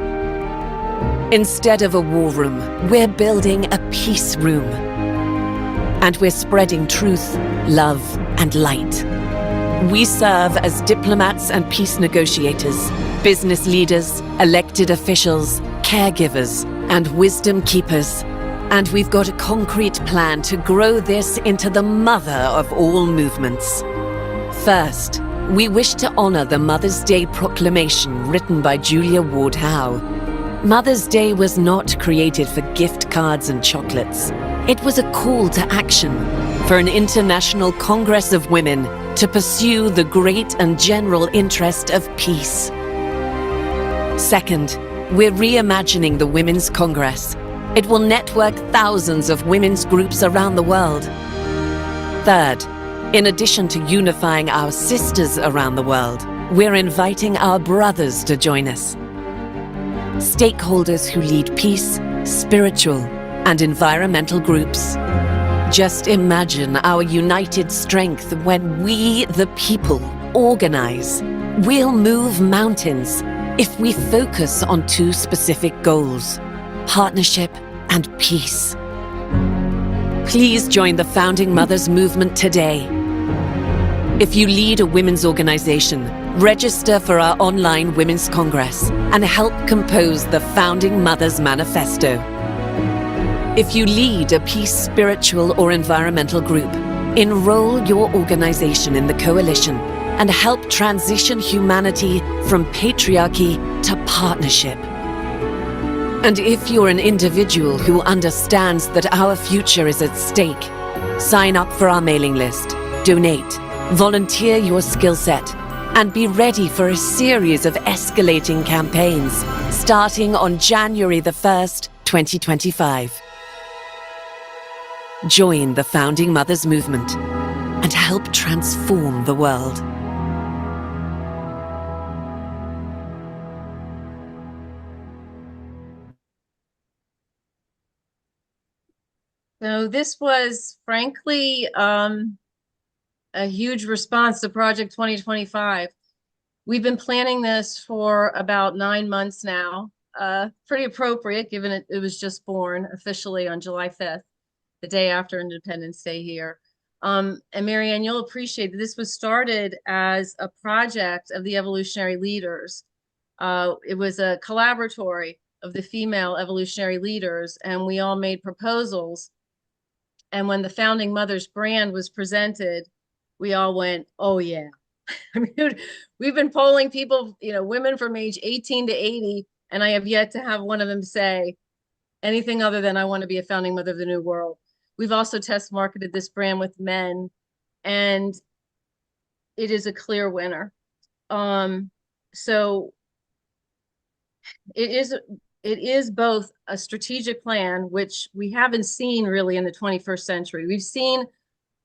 Instead of a war room, we're building a peace room. And we're spreading truth, love, and light. We serve as diplomats and peace negotiators, business leaders, elected officials, caregivers, and wisdom keepers. And we've got a concrete plan to grow this into the mother of all movements. First, we wish to honor the Mother's Day proclamation written by Julia Ward Howe. Mother's Day was not created for gift cards and chocolates. It was a call to action for an international Congress of Women to pursue the great and general interest of peace. Second, we're reimagining the Women's Congress. It will network thousands of women's groups around the world. Third, in addition to unifying our sisters around the world, we're inviting our brothers to join us. Stakeholders who lead peace, spiritual, and environmental groups. Just imagine our united strength when we, the people, organize. We'll move mountains if we focus on two specific goals: partnership and peace. Please join the Founding Mothers Movement today. If you lead a women's organization, Register for our online Women's Congress and help compose the Founding Mothers Manifesto. If you lead a peace, spiritual, or environmental group, enroll your organization in the coalition and help transition humanity from patriarchy to partnership. And if you're an individual who understands that our future is at stake, sign up for our mailing list, donate, volunteer your skill set, and be ready for a series of escalating campaigns starting on January the 1st, 2025. Join the Founding Mothers movement and help transform the world. So this was frankly a huge response to Project 2025. We've been planning this for about 9 months now. Pretty appropriate given it was just born officially on July 5th, the day after Independence Day here. And Marianne, you'll appreciate that this was started as a project of the evolutionary leaders. It was a collaboratory of the female evolutionary leaders, and we all made proposals. And when the Founding Mothers brand was presented, we all went, oh yeah. I mean, we've been polling people, women from age 18 to 80, and I have yet to have one of them say anything other than I want to be a founding mother of the new world. We've also test marketed this brand with men, and it is a clear winner. So it is both a strategic plan, which we haven't seen really in the 21st century. We've seen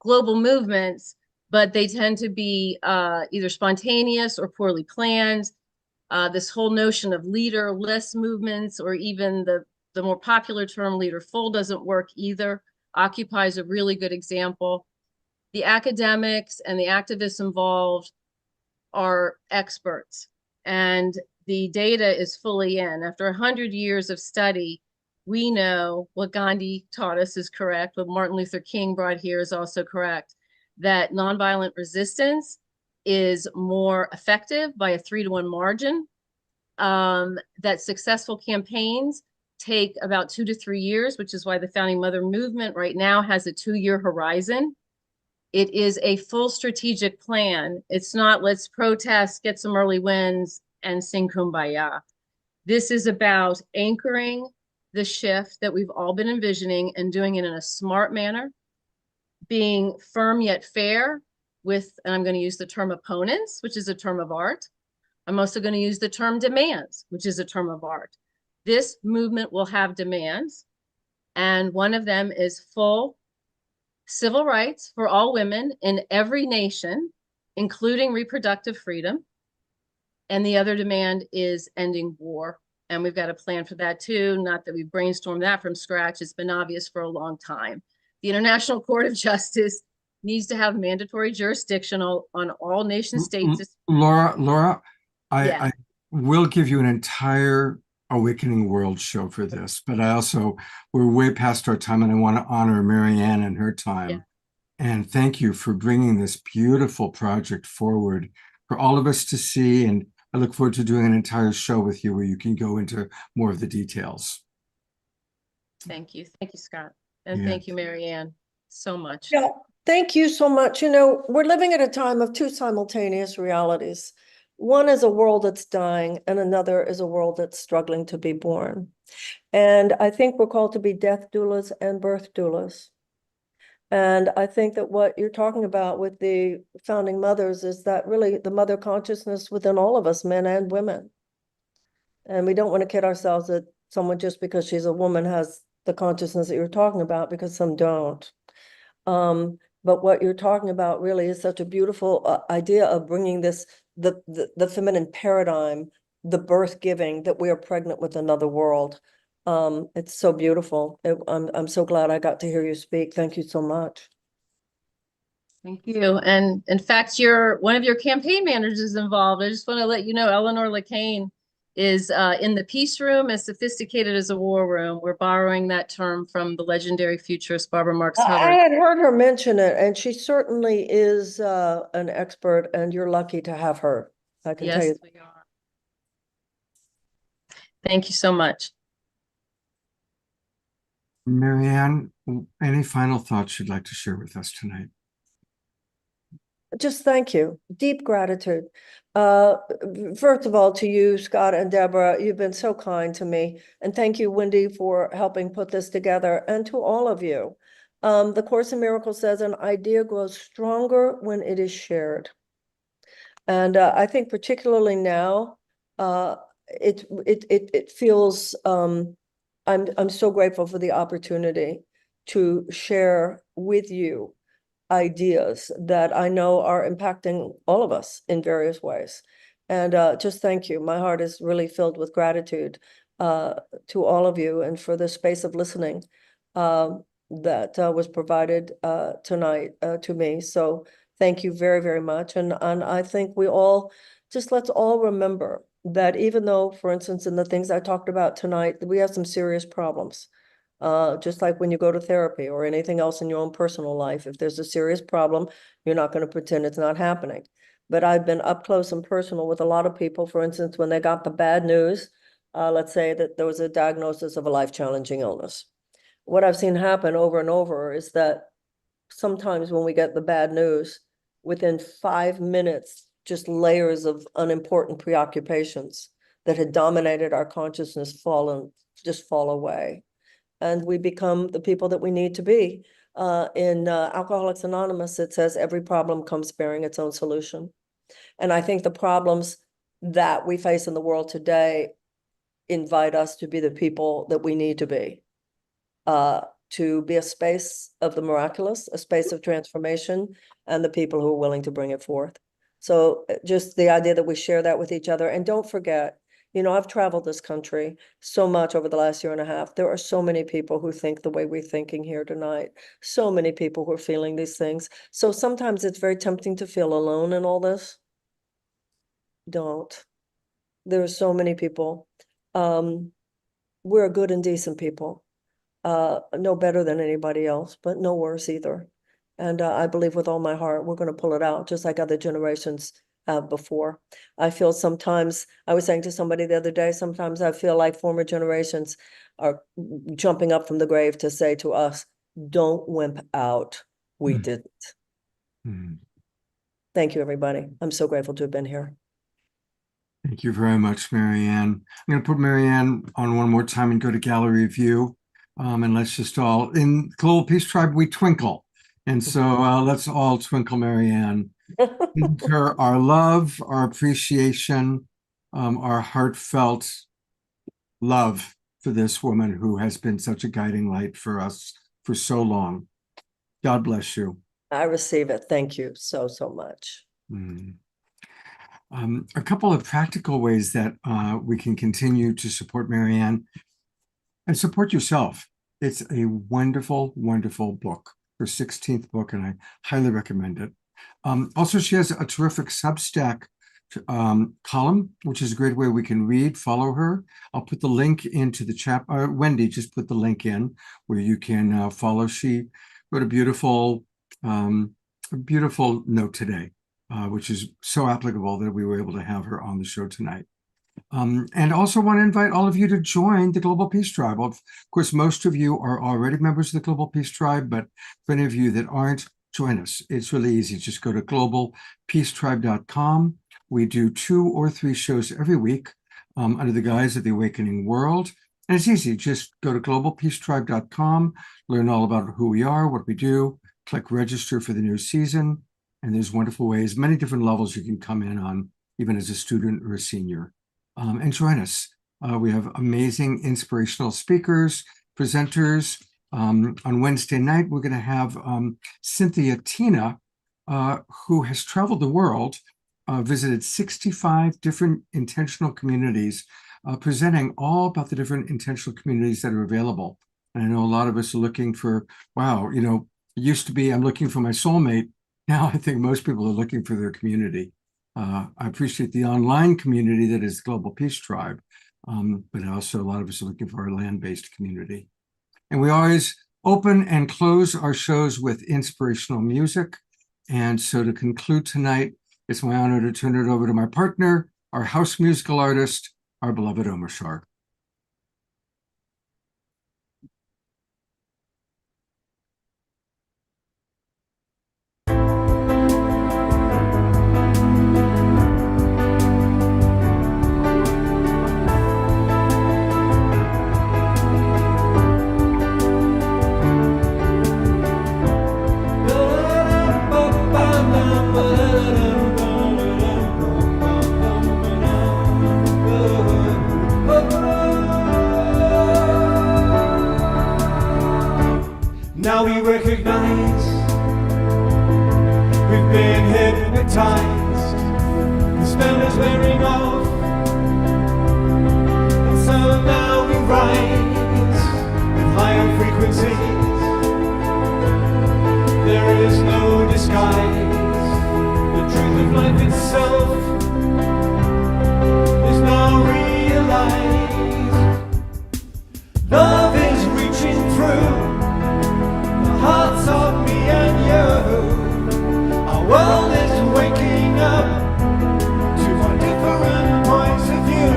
global movements, but they tend to be either spontaneous or poorly planned. This whole notion of leaderless movements, or even the more popular term leaderful, doesn't work either. Occupy is a really good example. The academics and the activists involved are experts, and the data is fully in. After 100 years of study, we know what Gandhi taught us is correct, what Martin Luther King brought here is also correct, that nonviolent resistance is more effective by a 3-to-1 margin, that successful campaigns take about 2 to 3 years, which is why the Founding Mother movement right now has a 2-year horizon. It is a full strategic plan. It's not let's protest, get some early wins, and sing Kumbaya. This is about anchoring the shift that we've all been envisioning and doing it in a smart manner, being firm yet fair with, and I'm going to use the term opponents, which is a term of art. I'm also going to use the term demands, which is a term of art. This movement will have demands, and one of them is full civil rights for all women in every nation, including reproductive freedom. And the other demand is ending war. And we've got a plan for that too. Not that we've brainstormed that from scratch. It's been obvious for a long time. The International Court of Justice needs to have mandatory jurisdiction on all nation states. Laura, Yeah. I will give you an entire Awakening World show for this, but we're way past our time, and I want to honor Marianne and her time. Yeah. And thank you for bringing this beautiful project forward for all of us to see. And I look forward to doing an entire show with you where you can go into more of the details. Thank you. Thank you, Scott. And Yeah. thank you, Marianne, so much. Yeah, thank you so much. We're living at a time of 2 simultaneous realities. One is a world that's dying, and another is a world that's struggling to be born. And I think we're called to be death doulas and birth doulas. And I think that what you're talking about with the Founding Mothers is that really the mother consciousness within all of us, men and women. And we don't want to kid ourselves that someone just because she's a woman has the consciousness that you're talking about, because some don't. But what you're talking about really is such a beautiful idea of bringing this, the feminine paradigm, the birth giving, that we are pregnant with another world. It's so beautiful. I'm so glad I got to hear you speak. Thank you so much. Thank you. And in fact, one of your campaign managers is involved. I just want to let you know, Eleanor LeCain is in the peace room, as sophisticated as a war room. We're borrowing that term from the legendary futurist Barbara Marx I Hubbard. had heard her mention it, and she certainly is an expert, and you're lucky to have her. I can tell Yes, you. we are. Thank you so much. Marianne, any final thoughts you'd like to share with us tonight? Just thank you. Deep gratitude. First of all, to you, Scott and Deborah, you've been so kind to me. And thank you, Wendy, for helping put this together, and to all of you. The Course in Miracles says an idea grows stronger when it is shared. And I think particularly now, it feels, I'm so grateful for the opportunity to share with you ideas that I know are impacting all of us in various ways. And just thank you. My heart is really filled with gratitude to all of you, and for the space of listening that was provided tonight to me. So thank you very, very much. And I think let's all remember that even though, for instance, in the things I talked about tonight, we have some serious problems. Just like when you go to therapy or anything else in your own personal life, if there's a serious problem, you're not going to pretend it's not happening. But I've been up close and personal with a lot of people, for instance, when they got the bad news, let's say that there was a diagnosis of a life-challenging illness. What I've seen happen over and over is that sometimes when we get the bad news, within 5 minutes, just layers of unimportant preoccupations that had dominated our consciousness fall away. And we become the people that we need to be. In Alcoholics Anonymous, it says every problem comes bearing its own solution. And I think the problems that we face in the world today invite us to be the people that we need to be a space of the miraculous, a space of transformation, and the people who are willing to bring it forth. So just the idea that we share that with each other. And don't forget, I've traveled this country so much over the last year and a half. There are so many people who think the way we're thinking here tonight. So many people who are feeling these things. So sometimes it's very tempting to feel alone in all this. Don't. There are so many people. We're good and decent people. No better than anybody else, but no worse either. And I believe with all my heart, we're going to pull it out just like other generations have before. I feel sometimes, I was saying to somebody the other day, sometimes I feel like former generations are jumping up from the grave to say to us, don't wimp out. We didn't. Thank you, everybody. I'm so grateful to have been here. Thank you very much, Marianne. I'm going to put Marianne on one more time and go to gallery view. And let's just all, in Global Peace Tribe, we twinkle. And so let's all twinkle Marianne. Her, our love, our appreciation, our heartfelt love for this woman who has been such a guiding light for us for so long. God bless you. I receive it. Thank you so, so much. A couple of practical ways that we can continue to support Marianne and support yourself. It's a wonderful, wonderful book, her 16th book, and I highly recommend it. Also, she has a terrific Substack column, which is a great way we can follow her. I'll put the link into the chat. Wendy, just put the link in where you can follow. She wrote a beautiful note today, which is so applicable that we were able to have her on the show tonight. And also want to invite all of you to join the Global Peace Tribe. Of course, most of you are already members of the Global Peace Tribe, but for any of you that aren't, join us. It's really easy. Just go to globalpeacetribe.com. We do 2 or 3 shows every week under the guise of the Awakening World. And it's easy. Just go to globalpeacetribe.com, learn all about who we are, what we do, click register for the new season. And there's wonderful ways, many different levels you can come in on, even as a student or a senior. And join us. We have amazing inspirational speakers, presenters. On Wednesday night, we're going to have Cynthia Tina, who has traveled the world, visited 65 different intentional communities, presenting all about the different intentional communities that are available. And I know a lot of us are looking for, wow, it used to be I'm looking for my soulmate. Now I think most people are looking for their community. I appreciate the online community that is the Global Peace Tribe, but also a lot of us are looking for our land-based community. And we always open and close our shows with inspirational music. And so to conclude tonight, It's my honor to turn it over to my partner, our house musical artist, our beloved Omar Shar. Now we recognize we've been hypnotized. The spell is wearing off, and so now we rise with higher frequencies. There is no disguise. The truth of life itself is now realized. Love is reaching through hearts of me and you. Our world is waking up to our different points of view.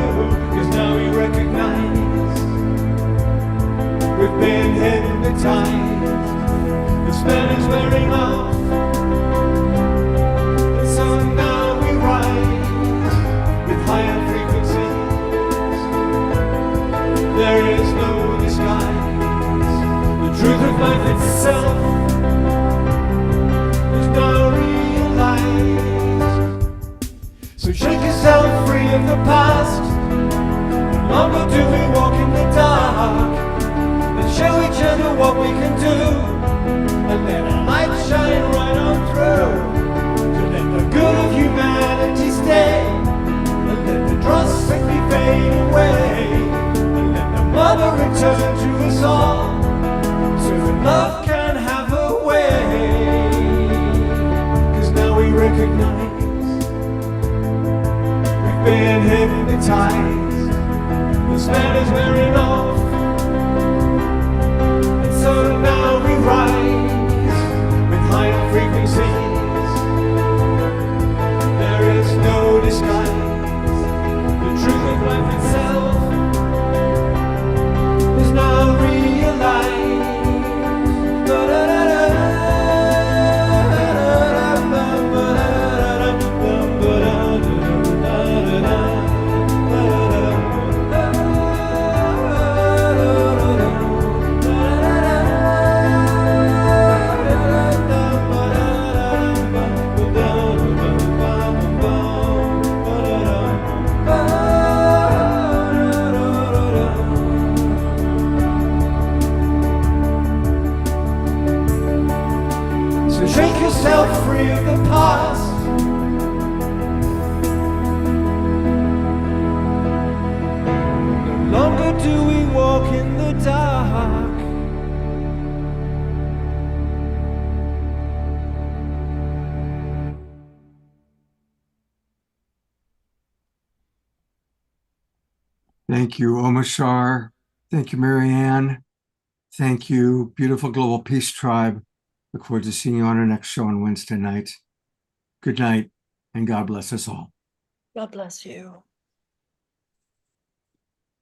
Cause now we recognize we've been hypnotized. The spell is wearing off, and so now we rise with higher frequencies. There is no disguise. The truth of life itself is now realized. So shake yourself free of the past. No longer do we walk in the dark. Let's show each other what we can do, and let our light shine right on through. To let the good of humanity stay, and let the dross quickly fade away, and let the mother return to us all, so that love can have a way. Cause now we recognize we've been hypnotized. The spell is wearing off, and so now we rise with higher frequencies. There is no disguise. The truth of life itself is now realized. So shake yourself free of the past. No longer do we walk in the dark. Thank you, Omar Shar. Thank you, Marianne. Thank you, beautiful Global Peace Tribe. Look forward to seeing you on our next show on Wednesday night. Good night, and God bless us all. God bless you.